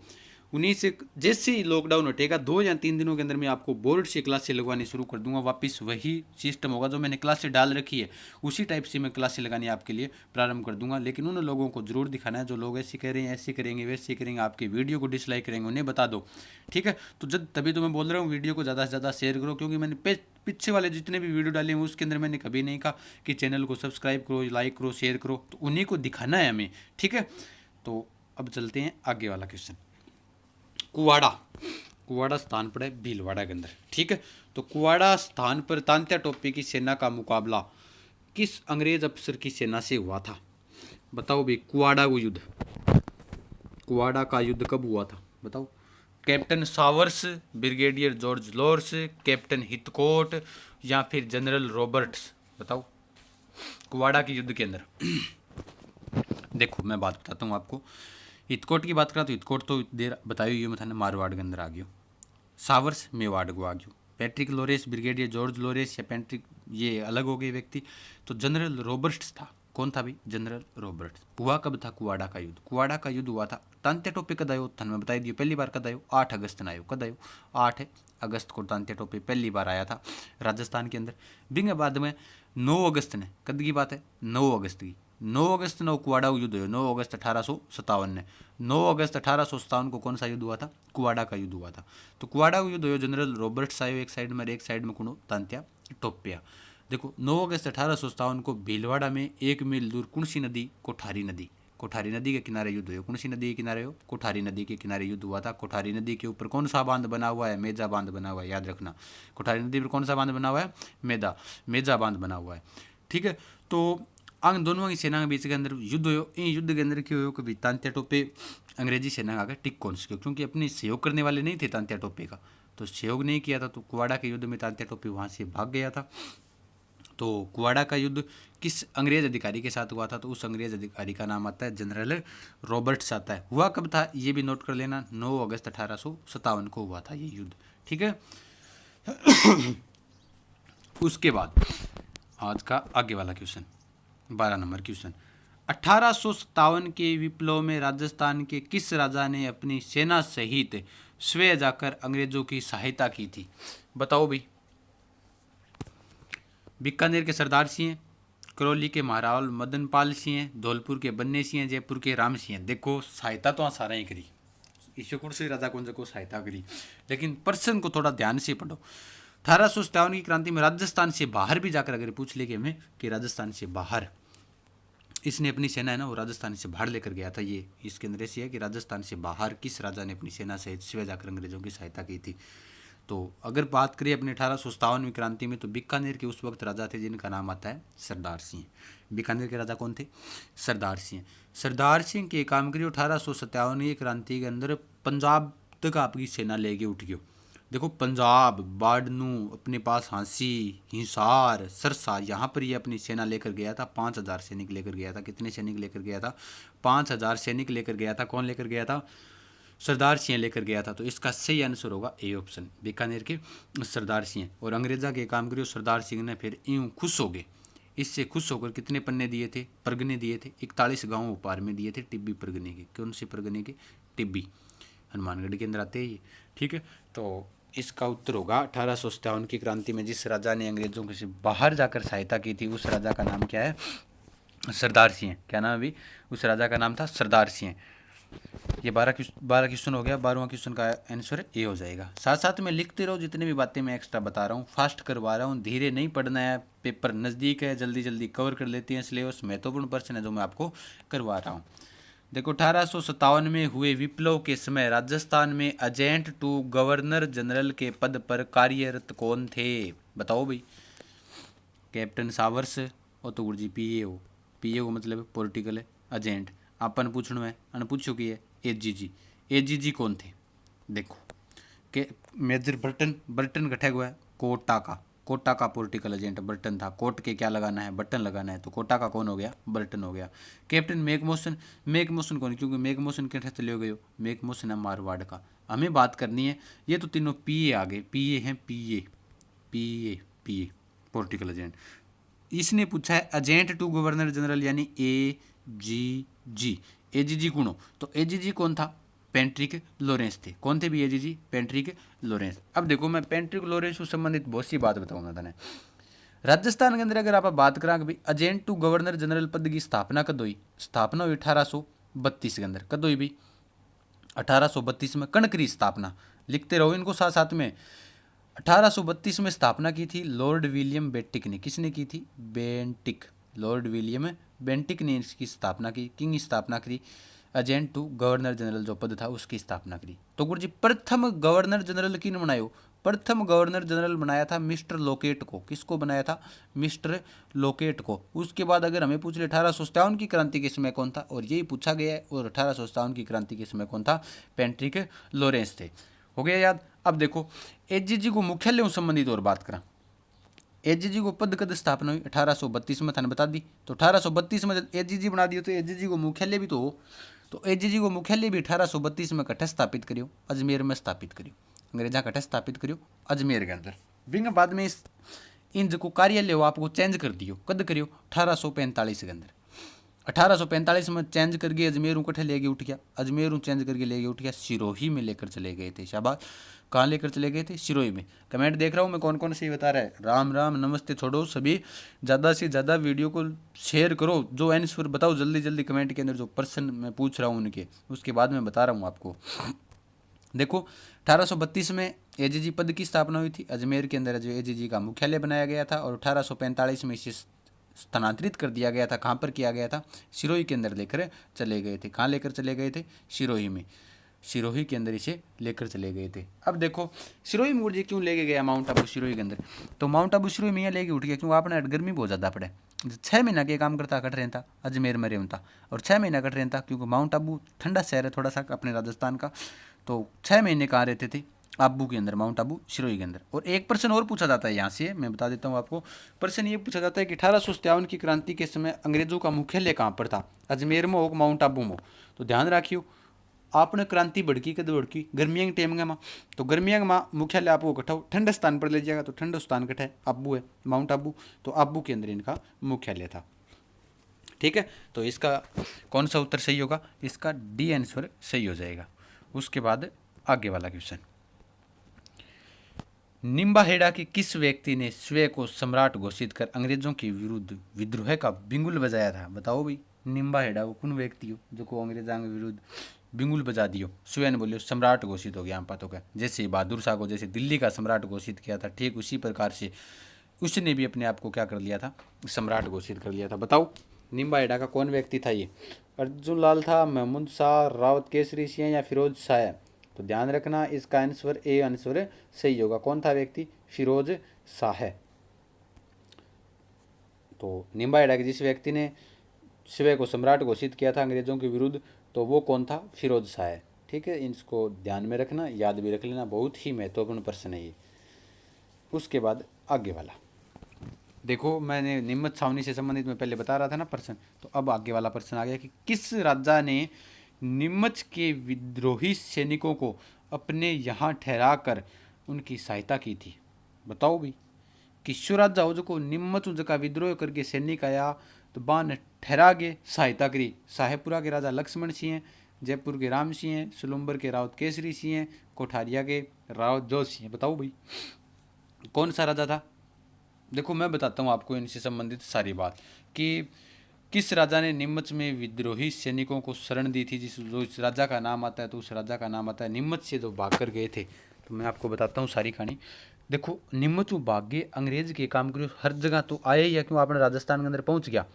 उन्हीं से जैसे ही लॉकडाउन हटेगा 2 या 3 दिनों के अंदर मैं आपको बोर्ड से क्लासें लगवानी शुरू कर दूंगा। वापस वही सिस्टम होगा जो मैंने क्लासें डाल रखी है, उसी टाइप से मैं क्लासें लगानी आपके लिए प्रारंभ कर दूंगा। लेकिन उन लोगों को जरूर दिखाना है जो लोग ऐसे कह रहे हैं, ऐसे करेंगे, वैसे करेंगे, आपकी वीडियो को डिसलाइक करेंगे, उन्हें बता दो। ठीक है? तो जब तभी तो मैं बोल रहा हूँ वीडियो को ज़्यादा से ज़्यादा शेयर करो, क्योंकि मैंने पीछे वाले जितने भी वीडियो डाले हैं उसके अंदर मैंने कभी नहीं कहा कि चैनल को सब्सक्राइब करो, लाइक करो, शेयर करो। तो उन्हीं को दिखाना है हमें। ठीक है? तो अब चलते हैं आगे वाला क्वेश्चन। कुवाड़ा। कुवाड़ा स्थान पर है भीलवाड़ा के अंदर। ठीक है? तो कुवाड़ा स्थान पर तांत्या टोपी की सेना का मुकाबला किस अंग्रेज अफसर की सेना से हुआ था? बताओ भाई कुवाड़ा का युद्ध। कुवाड़ा का युद्ध कब हुआ था? बताओ। कैप्टन सावर्स, ब्रिगेडियर जॉर्ज लॉर्स, कैप्टन हितकोट या फिर जनरल रॉबर्ट्स? बताओ। कुवाड़ा के युद्ध के अंदर देखो मैं बात बताता हूँ आपको। हितकोट की बात करा तो हितकोट तो देर बताई हुई है, मतलब मारवाड़ के अंदर आ गयो। सावर्स मेवाड़ को आ गयो। Patrick Lowry, brigadier George Lowry या पैट्रिक, ये अलग हो गए व्यक्ति। तो जनरल रॉबर्ट्स था। कौन था भाई? General Roberts. हुआ कब था कुवाड़ा का युद्ध? कुवाड़ा का युद्ध हुआ था तांत्या टोपे कद आयो? थाने में बताई दियो पहली बार कद आयो? 8 अगस्त न आयो। कद आयो? 8 अगस्त को तांत्या टोपे पहली बार आया था राजस्थान के अंदर। बिंग बाद में 9 अगस्त ने, कद की बात है? 9 अगस्त की, 9 अगस्त ने कुवाड़ा युद्ध हुआ। 9 अगस्त 1857 ने। 9 अगस्त 1857 को कौन सा युद्ध हुआ था? कुवाड़ा का युद्ध हुआ था। तो कुवाड़ा का युद्ध हुआ, जनरल रॉबर्ट्स आयो एक साइड में, एक साइड में कौन? तांत्या टोपिया। देखो 9 अगस्त 1857 को भीलवाड़ा में 1 मील दूर कौन सी नदी? कोठारी नदी। कोठारी नदी के किनारे युद्ध हुआ। कौन सी नदी के किनारे हो? कोठारी नदी के किनारे युद्ध हुआ था। कोठारी नदी के ऊपर कौन सा बांध बना हुआ है? मेजा बांध बना हुआ है, याद रखना। कोठारी नदी पर कौन सा बांध बना हुआ है? मेजा बांध बना हुआ है। ठीक है? तो अंग दोनों की सेना के बीच के अंदर युद्ध हो। इन युद्ध के अंदर क्यों हो कि तांत्या टोपे अंग्रेजी सेना का आगे टिक कौन सके, क्योंकि अपने सहयोग करने वाले नहीं थे तांत्या टोपे का, तो सहयोग नहीं किया था। तो कुवाड़ा के युद्ध में तांत्या टोपे वहाँ से भाग गया था। तो कुवाड़ा का युद्ध किस अंग्रेज अधिकारी के साथ हुआ था? तो उस अंग्रेज अधिकारी का नाम आता है जनरल रॉबर्ट्स आता है। हुआ कब था ये भी नोट कर लेना, 9 अगस्त 1857 को हुआ था ये युद्ध। ठीक है? उसके बाद आज का आगे वाला क्वेश्चन, 12 नंबर क्वेश्चन। 1857 के विप्लव में राजस्थान के किस राजा ने अपनी सेना सहित स्वयं जाकर अंग्रेजों की सहायता की थी? बताओ भाई। बीकानेर के सरदार सिंह, करौली के महारावल मदनपाल सिंह, धौलपुर के बन्ने सिंह, जयपुर के राम सिंह। देखो सहायता तो सारा ही करी, ईश्वर कौन से राजा कौन को सहायता करी, लेकिन प्रश्न को थोड़ा ध्यान से पढ़ो। 1857 की क्रांति में राजस्थान से बाहर भी जाकर अगर पूछ ले कि हमें कि राजस्थान से बाहर इसने अपनी सेना है ना वो राजस्थान से बाहर लेकर गया था। ये इसके अंदर ऐसी है कि राजस्थान से बाहर किस राजा ने अपनी सेना सहित स्वयं जाकर अंग्रेजों की सहायता की थी। तो अगर बात करें अपने 1857वीं क्रांति में, तो बीकानेर के उस वक्त राजा थे जिनका नाम आता है सरदार सिंह। बीकानेर के राजा कौन थे? सरदार सिंह। सरदार सिंह के काम करियो 1857वीं क्रांति के अंदर पंजाब तक आपकी सेना लेके उठ गयो। देखो पंजाब, बाड़नू, अपने पास हांसी, हिसार, सरसा, यहाँ पर ये अपनी सेना लेकर गया था। 5000 सैनिक लेकर गया था। कितने सैनिक लेकर गया था? 5000 सैनिक लेकर गया था। कौन लेकर गया था? सरदार सिंह लेकर गया था। तो इसका सही आंसर होगा ए ऑप्शन, बीकानेर के सरदार सिंह। और अंग्रेजा के काम करियो सरदार सिंह ने फिर यूँ खुश हो गए, इससे खुश होकर कितने पन्ने दिए थे? परगने दिए थे। 41 गाँव उपहार में दिए थे टिब्बी परगने के। कौन से परगने के? टिब्बी, हनुमानगढ़ के अंदर आते हैं ये। ठीक है? तो इसका उत्तर होगा 1857 की क्रांति में जिस राजा ने अंग्रेजों के से बाहर जाकर सहायता की थी उस राजा का नाम क्या है? सरदार सिंह। क्या नाम अभी? उस राजा का नाम था सरदार सिंह। ये 12 क्वेश्चन हो गया। 12वां क्वेश्चन का आंसर ए हो जाएगा। साथ साथ में लिखते रहो, जितनी भी बातें मैं एक्स्ट्रा बता रहा हूँ फास्ट करवा रहा हूँ, धीरे नहीं पढ़ना है। पेपर नज़दीक है, जल्दी जल्दी कवर कर लेते हैं सिलेबस। महत्वपूर्ण प्रश्न है जो मैं आपको करवा रहा हूँ। देखो 1857 में हुए विप्लव के समय राजस्थान में एजेंट टू गवर्नर जनरल के पद पर कार्यरत कौन थे? बताओ भाई। कैप्टन सावर्स और तो गुरुजी पीएओ। पीएओ मतलब पॉलिटिकल एजेंट। अपन पूछना है अन पूछो कि है एजीजी। एजीजी कौन थे? देखो के मेजर बर्टन। बर्टन कटा हुआ है कोटा का। कोटा का पॉलिटिकल एजेंट बर्टन था। कोट के क्या लगाना है? बटन लगाना है। तो कोटा का कौन हो गया? बर्टन हो गया। कैप्टन मैकमोसन। मैकमोसन कौन? क्योंकि मैकमोसन के चले गए हो। मैकमोसन है मारवाड़ का। हमें बात करनी है, ये तो तीनों पीए आ गए। पीए हैं पीए। पीए पीए पॉलिटिकल एजेंट। इसने पूछा है एजेंट टू गवर्नर जनरल यानी ए जी जी। एजीजी कौन हो? तो एजीजी कौन था? पेंट्रिक लॉरेंस थे। कौन थे भी एजीजी? पेंट्रिक लॉरेंस। अब देखो मैं पेंट्रिक लॉरेंस से संबंधित बहुत सी बात बताऊंगा तने। राजस्थान के अंदर अगर आप बात करें कि एजेंट टू गवर्नर जनरल पद की स्थापना कद हुई? स्थापना हुई 1832 के अंदर। कद हुई भी? 1832 में कणकरी स्थापना। लिखते रहो इनको साथ साथ में। 1832 में स्थापना की थी लॉर्ड विलियम बेंटिक ने। किसने की थी? बेंटिक। लॉर्ड विलियम बेंटिक ने इसकी स्थापना की। किंग स्थापना करी। एजेंट टू गवर्नर जनरल जो पद था उसकी स्थापना करी। तो गुरु जी प्रथम गवर्नर जनरल किन बनायो? प्रथम गवर्नर जनरल बनाया था मिस्टर लोकेट को। किसको बनाया था? मिस्टर लोकेट को। उसके बाद अगर हमें पूछ ले 1857 की क्रांति के समय कौन था, और यही पूछा गया है। और 1857 की क्रांति के समय कौन था? पेंट्रिक लॉरेंस थे। हो गया याद? अब देखो एजीजी को मुख्यालय संबंधित और बात करा। एजीजी को पद कद स्थापना हुई? 1832 में। थाने बता दी। तो 1832 में एजीजी बना दियो तो एजीजी को मुख्यालय भी तो हो। तो एजीजी को मुख्यालय भी 1832 में कटे स्थापित करियो? अजमेर में स्थापित करियो। अंग्रेजा कटे स्थापित करियो? अजमेर के अंदर। बिंग बाद में इन जो कार्यालय हो आपको चेंज कर दियो। कद करियो? 1845 के अंदर। 1845 में चेंज करके अजमेर कट्ठे लेके उठ गया। अजमेर चेंज करके लेके उठ गया सिरोही में लेकर चले गए थे। शाबाश। कहाँ लेकर चले गए थे? सिरोही में। कमेंट देख रहा हूँ मैं कौन कौन से बता रहा है। राम राम नमस्ते छोड़ो सभी। ज़्यादा से ज़्यादा वीडियो को शेयर करो। जो आंसर बताओ जल्दी जल्दी कमेंट के अंदर। जो प्रश्न मैं पूछ रहा हूँ उनके उसके बाद मैं बता रहा हूँ आपको। देखो 1832 में एजीजी पद की स्थापना हुई थी। अजमेर के अंदर जो एजीजी का मुख्यालय बनाया गया था। और 1845 में इसे स्थानांतरित कर दिया गया था। कहाँ पर किया गया था? सिरोही के अंदर लेकर चले गए थे। कहाँ लेकर चले गए थे? सिरोही में। सिरोही के अंदर इसे लेकर चले गए थे। अब देखो सिरोही में जी क्यों लेके गया माउंट आबू सिरोही के अंदर? तो माउंट आबू सिरोही में यहाँ लेके उठ गया क्यों? आपने गर्मी बहुत ज़्यादा पड़े। 6 महीना के काम करता कट रहता अजमेर में रहता। और 6 महीना कट रहता क्योंकि माउंट आबू ठंडा शहर है थोड़ा सा अपने राजस्थान का। तो 6 महीने कहाँ रहते थे? आबू के अंदर, माउंट आबू सिरोही के अंदर। और एक प्रश्न और पूछा जाता है यहाँ से, मैं बता देता हूँ आपको। प्रश्न ये पूछा जाता है कि 1857 की क्रांति के समय अंग्रेजों का मुख्यालय कहाँ पर था? अजमेर में हो माउंट आबू में? तो ध्यान रखियो आपने क्रांति भड़की कद भड़की? गर्मियों के टाइम में। तो गर्मियों में मुख्यालय आपको कटाओ ठंडे स्थान पर ले जाएगा। तो ठंडा स्थान कटा है आबू है, माउंट आबू। तो आबू के अंदर इनका मुख्यालय था। ठीक है, तो इसका कौन सा उत्तर सही होगा? इसका डी आंसर सही हो जाएगा। उसके बाद आगे वाला क्वेश्चन। निम्बाहेड़ा के किस व्यक्ति ने स्वयं को सम्राट घोषित कर अंग्रेजों के विरुद्ध विद्रोह का बिंगुल बजाया था? बताओ भाई। निम्बाहेड़ा वो कौन व्यक्ति हो जो को अंग्रेजों के विरुद्ध बिंगुल बजा दियो? स्वयं बोलियो सम्राट घोषित हो गया। हम पातों का जैसे बहादुर शाह को जैसे दिल्ली का सम्राट घोषित किया था, ठीक उसी प्रकार से उसने भी अपने आप को क्या कर लिया था? सम्राट घोषित कर लिया था। बताओ निम्बाहेड़ा का कौन व्यक्ति था? ये अर्जुन लाल था, महमूद शाह, रावत केसरी सिंह या फिरोज शाह? तो ध्यान रखना इसका आंसर ए आंसर सही होगा। कौन था व्यक्ति? फिरोज शाह। तो निम्बाहेड़ा के जिस व्यक्ति ने स्वयं को सम्राट घोषित किया था अंग्रेजों के विरुद्ध, तो वो कौन था? फिरोज शाह। ठीक है, इसको ध्यान में रखना, याद भी रख लेना, बहुत ही महत्वपूर्ण प्रश्न है ये। उसके बाद आगे वाला देखो, मैंने निम्मत छावनी से संबंधित मैं पहले बता रहा था ना प्रश्न, तो अब आगे वाला प्रश्न आ गया कि किस राजा ने निम्मच के विद्रोही सैनिकों को अपने यहाँ ठहरा कर उनकी सहायता की थी? बताओ भाई। किसो राजा हो जो को निम्मच का विद्रोह करके सैनिक आया तो बान ठहरा के सहायता करी? शाहपुरा के राजा लक्ष्मण सिंह हैं, जयपुर के राम सिंह हैं, सुलंबर के रावत केसरी सिंह हैं, कोठारिया के राव जोशी। बताओ भाई कौन सा राजा था। देखो मैं बताता हूँ आपको इनसे संबंधित सारी बात कि किस राजा ने नीमच में विद्रोही सैनिकों को शरण दी थी। जिस राजा का नाम आता है तो उस राजा का नाम आता है नीमच से जो भाग कर गए थे। तो मैं आपको बताता हूँ सारी कहानी। देखो नीमच वो भाग गए, अंग्रेज के काम करो हर जगह तो आए या क्यों आपने राजस्थान के अंदर पहुंच गया।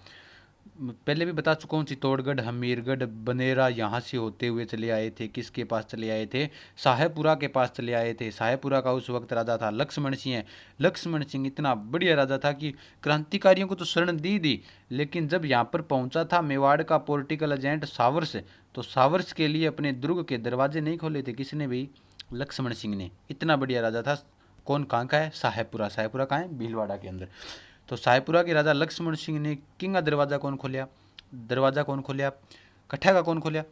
पहले भी बता चुका हूँ, चित्तौड़गढ़ हमीरगढ़ बनेरा यहाँ से होते हुए चले आए थे। किसके पास चले आए थे, शाहपुरा के पास चले आए थे। शाहपुरा का उस वक्त राजा था लक्ष्मण सिंह। लक्ष्मण सिंह इतना बढ़िया राजा था कि क्रांतिकारियों को तो शरण दी, लेकिन जब यहाँ पर पहुंचा था मेवाड़ का पॉलिटिकल एजेंट सावर्स, तो सावर्स के लिए अपने दुर्ग के दरवाजे नहीं खोले थे। किसने भाई, लक्ष्मण सिंह ने। इतना बढ़िया राजा था। कौन कहाँ का है, शाहपुरा। शाहपुरा कहाँ है, भीलवाड़ा के अंदर। तो शाहपुरा के राजा लक्ष्मण सिंह ने किंग का दरवाजा कौन खोलिया, दरवाजा कौन खोलिया, कठ्ठा का कौन खोलिया,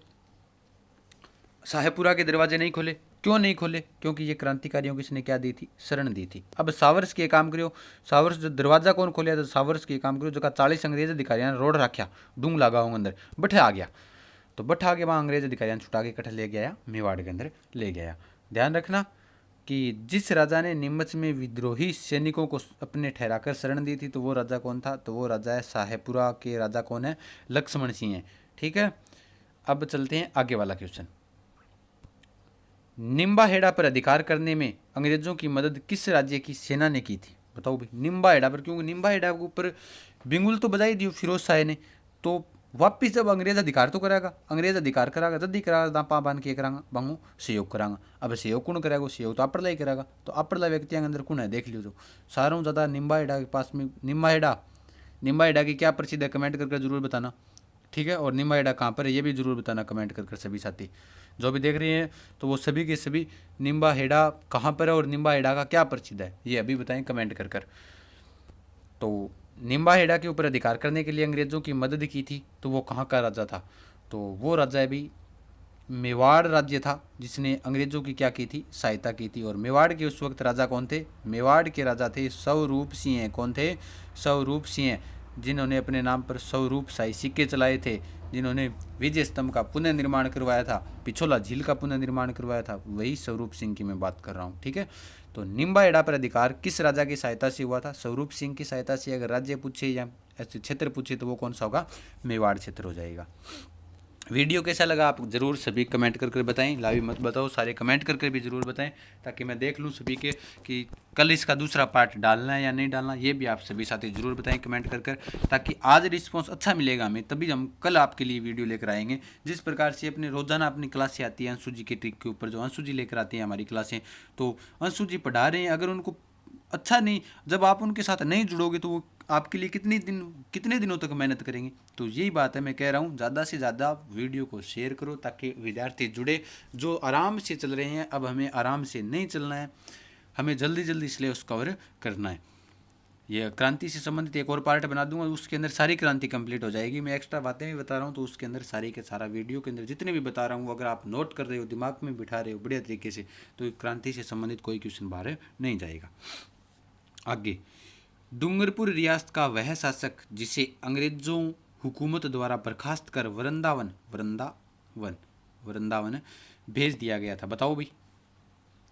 शाहपुरा के दरवाजे नहीं खोले। क्यों नहीं खोले, क्योंकि ये क्रांतिकारियों की इसने क्या दी थी, शरण दी थी। अब सावर्स के काम करियो, सावर्स जो दरवाजा कौन खोलिया, तो सावर्स के काम करियो जो 40 अंग्रेज अधिकारियों ने रोड रखा डूंग लगा अंदर बैठा आ गया। तो बैठा के वहाँ अंग्रेज अधिकारियों ने छुटा के कट्ठा ले गया मेवाड़ के अंदर ले गया। ध्यान रखना कि जिस राजा ने नीमच में विद्रोही सैनिकों को अपने ठहराकर शरण दी थी तो वो राजा कौन था, तो वो राजा है शाहपुरा के राजा कौन है, लक्ष्मण सिंह है। ठीक है, अब चलते हैं आगे वाला क्वेश्चन। निम्बाहेड़ा पर अधिकार करने में अंग्रेजों की मदद किस राज्य की सेना ने की थी। बताओ भाई निम्बाहेड़ा पर, क्योंकि निम्बाहेड़ा के ऊपर बिंगुल तो बजाई दी फिरोज शाह ने, तो वापिस जब अंग्रेज अधिकार तो कराएगा, अंग्रेज अधिकार कराएगा जल्दी कराएगा, दापा बांध के करांगा बांगू सहयोग करांगा। अब सहयोग कौन करेगा, सहयोग तो अपरला ही करेगा। तो अपरला व्यक्तियों के अंदर कौन है देख लियो। जो सारों ज़्यादा निम्बाहेड़ा के पास में, निम्बाहेड़ा की क्या प्रसिद्ध है कमेंट करके जरूर बताना। ठीक है, और निम्बाहेड़ा कहाँ पर है ये भी जरूर बताना कमेंट कर सभी साथी जो भी देख रहे हैं। तो वो सभी के सभी निम्बाहेड़ा कहाँ पर है और निम्बाहेड़ा का क्या प्रसिद्ध है ये अभी बताएं कमेंट कर। तो निम्बाहेड़ा के ऊपर अधिकार करने के लिए अंग्रेज़ों की मदद की थी, तो वो कहाँ का राजा था, तो वो राजा है भी मेवाड़ राज्य था जिसने अंग्रेज़ों की क्या की थी, सहायता की थी। और मेवाड़ के उस वक्त राजा कौन थे, मेवाड़ के राजा थे स्वरूप सिंह। कौन थे, स्वरूप सिंह, जिन्होंने अपने नाम पर स्वरूपशाही सिक्के चलाए थे, जिन्होंने विजय स्तंभ का पुनर्निर्माण करवाया था, पिछोला झील का पुनर्निर्माण करवाया था, वही स्वरूप सिंह की मैं बात कर रहा हूँ। ठीक है, तो निम्बाहेड़ा पर अधिकार किस राजा की सहायता से हुआ था, स्वरूप सिंह की सहायता से। अगर राज्य पूछे या ऐसे क्षेत्र पूछे तो वो कौन सा होगा, मेवाड़ क्षेत्र हो जाएगा। वीडियो कैसा लगा आप जरूर सभी कमेंट करके बताएं, लाइव मत बताओ, सारे कमेंट करके भी ज़रूर बताएं ताकि मैं देख लूं सभी के कि कल इसका दूसरा पार्ट डालना है या नहीं डालना। ये भी आप सभी साथी जरूर बताएं कमेंट कर ताकि आज रिस्पांस अच्छा मिलेगा हमें, तभी हम कल आपके लिए वीडियो लेकर आएंगे। जिस प्रकार से अपने रोजाना अपनी क्लासें आती है अंशु जी की ट्रिक के ऊपर, जो अंशु जी लेकर आती हैं हमारी क्लासें, तो अंशु जी पढ़ा रहे हैं, अगर उनको अच्छा नहीं, जब आप उनके साथ नहीं जुड़ोगे तो वो आपके लिए कितने दिनों तक मेहनत करेंगे। तो यही बात है, मैं कह रहा हूँ ज़्यादा से ज़्यादा वीडियो को शेयर करो ताकि विद्यार्थी जुड़े। जो आराम से चल रहे हैं, अब हमें आराम से नहीं चलना है, हमें जल्दी जल्दी सिलेबस कवर करना है। ये क्रांति से संबंधित एक और पार्ट बना दूंगा, उसके अंदर सारी क्रांति कंप्लीट हो जाएगी। मैं एक्स्ट्रा बातें भी बता रहा हूँ तो उसके अंदर सारी के सारा वीडियो के अंदर जितने भी बता रहा हूँ अगर आप नोट कर रहे हो, दिमाग में बिठा रहे हो बढ़िया तरीके से, तो क्रांति से संबंधित कोई क्वेश्चन बाहर नहीं जाएगा। आगे, डूंगरपुर रियासत का वह शासक जिसे अंग्रेजों हुकूमत द्वारा बर्खास्त कर वृंदावन भेज दिया गया था। बताओ भाई,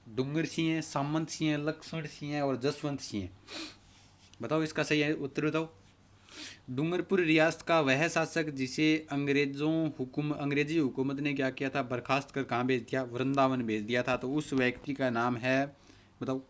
डूंगर सिंह है, सामंत सिंह है, लक्ष्मण सिंह है और जसवंत सिंह है। बताओ इसका सही उत्तर बताओ। डूंगरपुर रियासत का वह शासक जिसे अंग्रेजी हुकूमत ने क्या किया था, बर्खास्त कर कहाँ भेज दिया, वृंदावन भेज दिया था। तो उस व्यक्ति का नाम है, बताओ,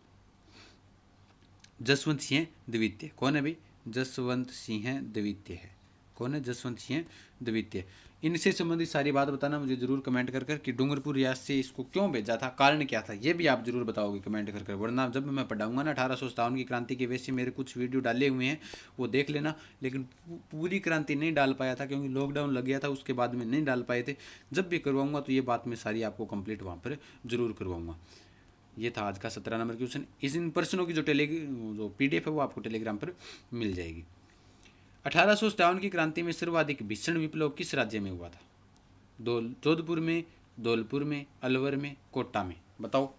जसवंत सिंह द्वितीय। कौन है भाई, जसवंत सिंह द्वितीय है। कौन है, जसवंत सिंह द्वितीय। इनसे संबंधित सारी बात बताना मुझे जरूर कमेंट कर कि डूंगरपुर रियासत से इसको क्यों भेजा था, कारण क्या था, ये भी आप जरूर बताओगे कमेंट कर। वरना जब मैं पढ़ाऊंगा ना 1857 की क्रांति के वैसे मेरे कुछ वीडियो डाले हुए हैं वो देख लेना, लेकिन पूरी क्रांति नहीं डाल पाया था क्योंकि लॉकडाउन लग गया था, उसके बाद में नहीं डाल पाए थे। जब भी करवाऊंगा तो ये बात मैं सारी आपको कंप्लीट वहाँ पर जरूर करवाऊंगा। ये था आज का 17 नंबर क्वेश्चन। इन प्रश्नों की जो PDF है वो आपको टेलीग्राम पर मिल जाएगी। 1857 की क्रांति में सर्वाधिक भीषण विप्लव किस राज्य में हुआ था, जोधपुर में, धौलपुर में, अलवर में, कोटा में। बताओ,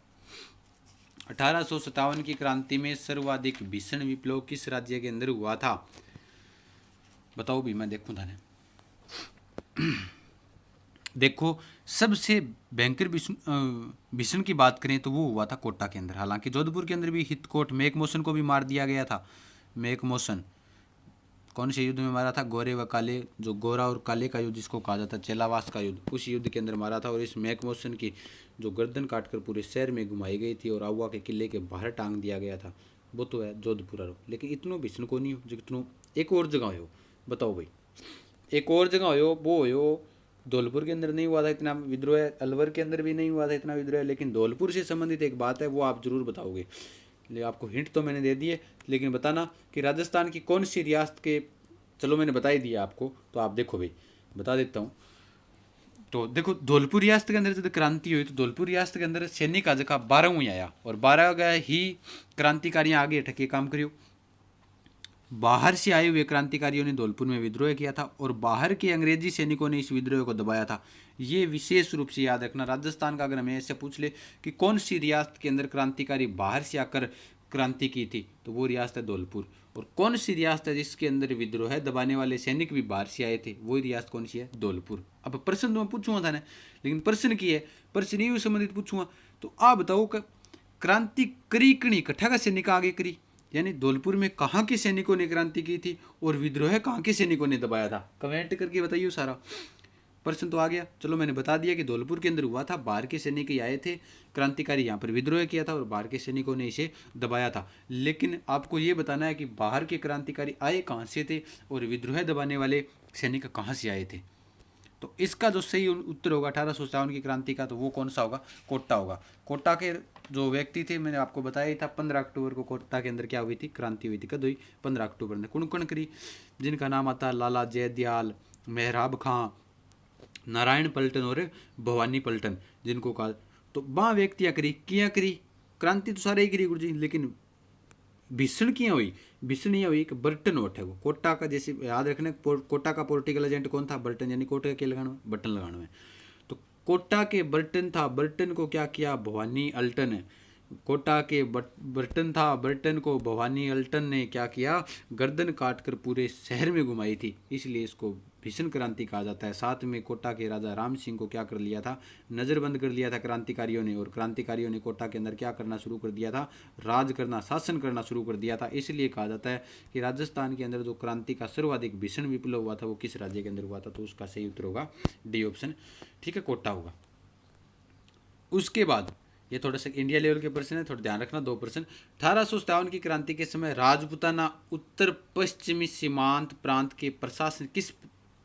1857 की क्रांति में सर्वाधिक भीषण विप्लव किस राज्य के अंदर हुआ था, बताओ भी, मैं देखूं था। देखो, सबसे भयंकर भीषण की बात करें तो वो हुआ था कोटा के अंदर। हालांकि जोधपुर के अंदर भी हितकोट मेघमोशन को भी मार दिया गया था। मेघमोशन कौन से युद्ध में मारा था? गोरे व काले, जो गोरा और काले का युद्ध जिसको कहा जाता है, चेलावास का युद्ध, उस युद्ध के अंदर मारा था। और इस मेघमोशन की जो गर्दन काटकर पूरे शहर में घुमाई गई थी और आउवा के किले के बाहर टांग दिया गया था, वो तो है जोधपुर आरोप। लेकिन इतनो भीषण को नहीं हो जितनो एक और जगह हो। बताओ भाई, एक और जगह हो, वो हो धौलपुर के अंदर नहीं हुआ था इतना विद्रोह, अलवर के अंदर भी नहीं हुआ था इतना विद्रोह, लेकिन धौलपुर से संबंधित एक बात है, वो आप जरूर बताओगे। आपको हिंट तो मैंने दे दिए, लेकिन बताना कि राजस्थान की कौन सी रियासत के, चलो मैंने बता ही दिया आपको, तो आप देखो भाई, बता देता हूँ। तो देखो, धौलपुर रियासत के अंदर जब क्रांति हुई तो धौलपुर रियासत के अंदर सैनिक आज का 12वीं आया, और 12 ही क्रांतिकारियों आगे ठके काम करियो। बाहर से आए हुए क्रांतिकारियों ने धौलपुर में विद्रोह किया था और बाहर के अंग्रेजी सैनिकों ने इस विद्रोह को दबाया था। ये विशेष रूप से याद रखना। राजस्थान का अगर हमें ऐसे पूछ ले कि कौन सी रियासत के अंदर क्रांतिकारी बाहर से आकर क्रांति की थी, तो वो रियासत है धौलपुर। और कौन सी रियासत है जिसके अंदर विद्रोह दबाने वाले सैनिक भी बाहर से आए थे, वो रियासत कौन सी है? धौलपुर। अब प्रश्न तो मैं पूछूंगा था ना, लेकिन प्रश्न की है, प्रश्न ये संबंधित पूछूंगा। तो आप बताओ, क्रांति करी कणी इकट्ठा का सैनिक आगे करी, यानी धौलपुर में कहाँ के सैनिकों ने क्रांति की थी और विद्रोह कहाँ के सैनिकों ने दबाया था? कमेंट करके बताइए सारा। प्रश्न तो आ गया। चलो मैंने बता दिया कि धौलपुर के अंदर हुआ था, बाहर के सैनिक ही आए थे, क्रांतिकारी यहाँ पर विद्रोह किया था और बाहर के सैनिकों ने इसे दबाया था। लेकिन आपको ये बताना है कि बाहर के क्रांतिकारी आए कहाँ से थे और विद्रोह दबाने वाले सैनिक कहाँ से आए थे। तो इसका जो सही उत्तर होगा 1857 की क्रांति का, तो वो कौन सा होगा? कोटा होगा। कोटा के जो व्यक्ति थे, मैंने आपको बताया ही था, 15 अक्टूबर को कोटा के अंदर क्या हुई थी? क्रांति हुई थी। कद हुई? 15 अक्टूबर ने। कुण कुण करी? जिनका नाम आता है लाला जयदयाल, मेहराब खां, नारायण पलटन और भवानी पलटन, जिनको कहा। तो वहाँ व्यक्तियाँ करी, किया करी क्रांति तो सारे ही करी गुरु जी, लेकिन भीषण क्यों हुई? भीषण ये हुई कि बर्टन वोट है वो कोटा का, जैसे याद रखना, कोटा का पॉलिटिकल एजेंट कौन था? बर्टन। यानी कोटे के लगाना, बटन लगाना है। तो कोटा के बर्टन था, बर्टन को क्या किया? भवानी अल्टन है। कोटा के बर्टन था, बर्टन को भवानी अल्टन ने क्या किया? गर्दन काट कर पूरे शहर में घुमाई थी, इसलिए इसको भीषण क्रांति कहा जाता है। साथ में कोटा के राजा राम सिंह को क्या कर लिया था? नज़रबंद कर लिया था क्रांतिकारियों ने, और क्रांतिकारियों ने कोटा के अंदर क्या करना शुरू कर दिया था? राज करना, शासन करना शुरू कर दिया था। इसलिए कहा जाता है कि राजस्थान के अंदर जो क्रांति का सर्वाधिक भीषण विप्लव हुआ था वो किस राज्य के अंदर हुआ था? तो उसका सही उत्तर होगा डी ऑप्शन, ठीक है, कोटा होगा। उसके बाद ये थोड़ा सा इंडिया लेवल के प्रश्न है, थोड़ा ध्यान रखना। 2 प्रश्न। 1857 की क्रांति के समय राजपूताना उत्तर पश्चिमी सीमांत प्रांत के किस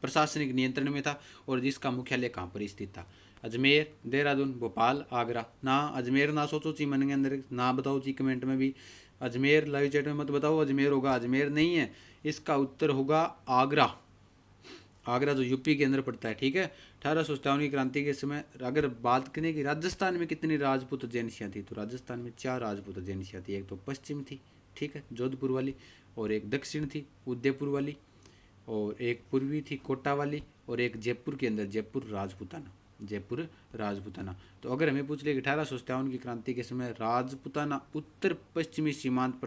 प्रशासनिक नियंत्रण में था और जिसका मुख्यालय कहाँ पर स्थित था? अजमेर, देहरादून, भोपाल, आगरा। ना अजमेर ना सोचो ची मन के अंदर, ना बताओ ची कमेंट में भी। अजमेर लाइव चैट में मत बताओ अजमेर होगा, अजमेर नहीं है, इसका उत्तर होगा आगरा। आगरा जो यूपी के अंदर पड़ता है, ठीक है। 1857 की क्रांति के समय अगर बात करें कि राजस्थान में कितनी राजपूत एजेंसियाँ थी, तो राजस्थान में 4 राजपूत एजेंसियाँ थी। एक तो पश्चिम थी, ठीक है, जोधपुर वाली, और एक दक्षिण थी, उदयपुर वाली, और एक पूर्वी थी, कोटा वाली, और एक जयपुर के अंदर, जयपुर राजपूताना, जयपुर राजपूताना। तो अगर हमें पूछ ले कि 1857 की क्रांति के समय राजपूताना उत्तर पश्चिमी सीमांत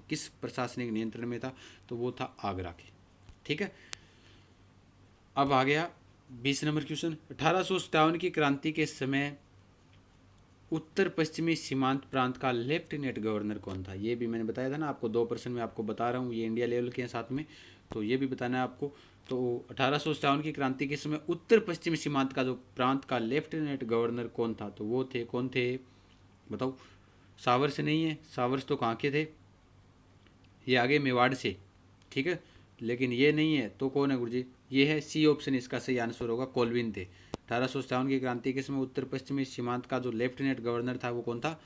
किस प्रशासनिक नियंत्रण में था, तो वो था आगरा के, ठीक है। अब आ गया 20 नंबर क्वेश्चन। 1857 की क्रांति के समय उत्तर पश्चिमी सीमांत प्रांत का लेफ्टिनेंट गवर्नर कौन था? ये भी मैंने बताया था ना आपको, 2 प्रश्न में आपको बता रहा हूँ, ये इंडिया लेवल के हैं साथ में, तो ये भी बताना है आपको। तो 1857 की क्रांति के समय उत्तर पश्चिमी सीमांत का जो प्रांत का लेफ्टिनेंट गवर्नर कौन था? तो वो थे, कौन थे बताओ? सावर से नहीं है, सावर्स तो कहाँ के थे? ये आगे मेवाड़ से, ठीक है, लेकिन ये नहीं है, तो कौन है गुरुजी? ये है सी ऑप्शन, इसका सही आंसर होगा कोलविन थे। 1857 की क्रांति के समय उत्तर पश्चिमी सीमांत का जो लेफ्टिनेंट गवर्नर था वो कौन था?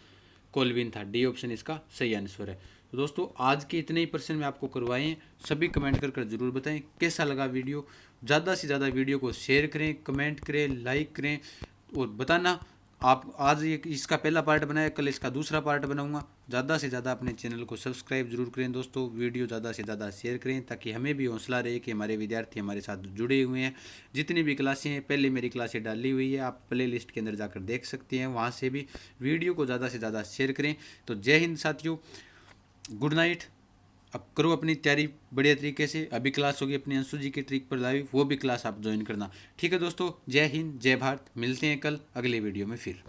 कोलविन था। डी ऑप्शन इसका सही आंसर है। तो दोस्तों आज के इतने ही प्रश्न मैं आपको करवाए हैं, सभी कमेंट कर जरूर बताएं कैसा लगा वीडियो। ज़्यादा से ज़्यादा वीडियो को शेयर करें, कमेंट करें, लाइक करें, और बताना आप आज ये इसका पहला पार्ट बनाया, कल इसका दूसरा पार्ट बनाऊंगा। ज़्यादा से ज़्यादा अपने चैनल को सब्सक्राइब जरूर करें दोस्तों, वीडियो ज़्यादा से ज़्यादा शेयर करें, ताकि हमें भी हौसला रहे कि हमारे विद्यार्थी हमारे साथ जुड़े हुए हैं। जितनी भी क्लासें हैं, पहले मेरी क्लासें डाली हुई है, आप प्ले लिस्ट के अंदर जाकर देख सकते हैं, वहाँ से भी वीडियो को ज़्यादा से ज़्यादा शेयर करें। तो जय हिंद साथियों, गुड नाइट, अब करो अपनी तैयारी बढ़िया तरीके से। अभी क्लास होगी अपनी अंशु जी की ट्रिक पर लाइव, वो भी क्लास आप ज्वाइन करना। ठीक है दोस्तों, जय हिंद जय भारत, मिलते हैं कल अगले वीडियो में फिर।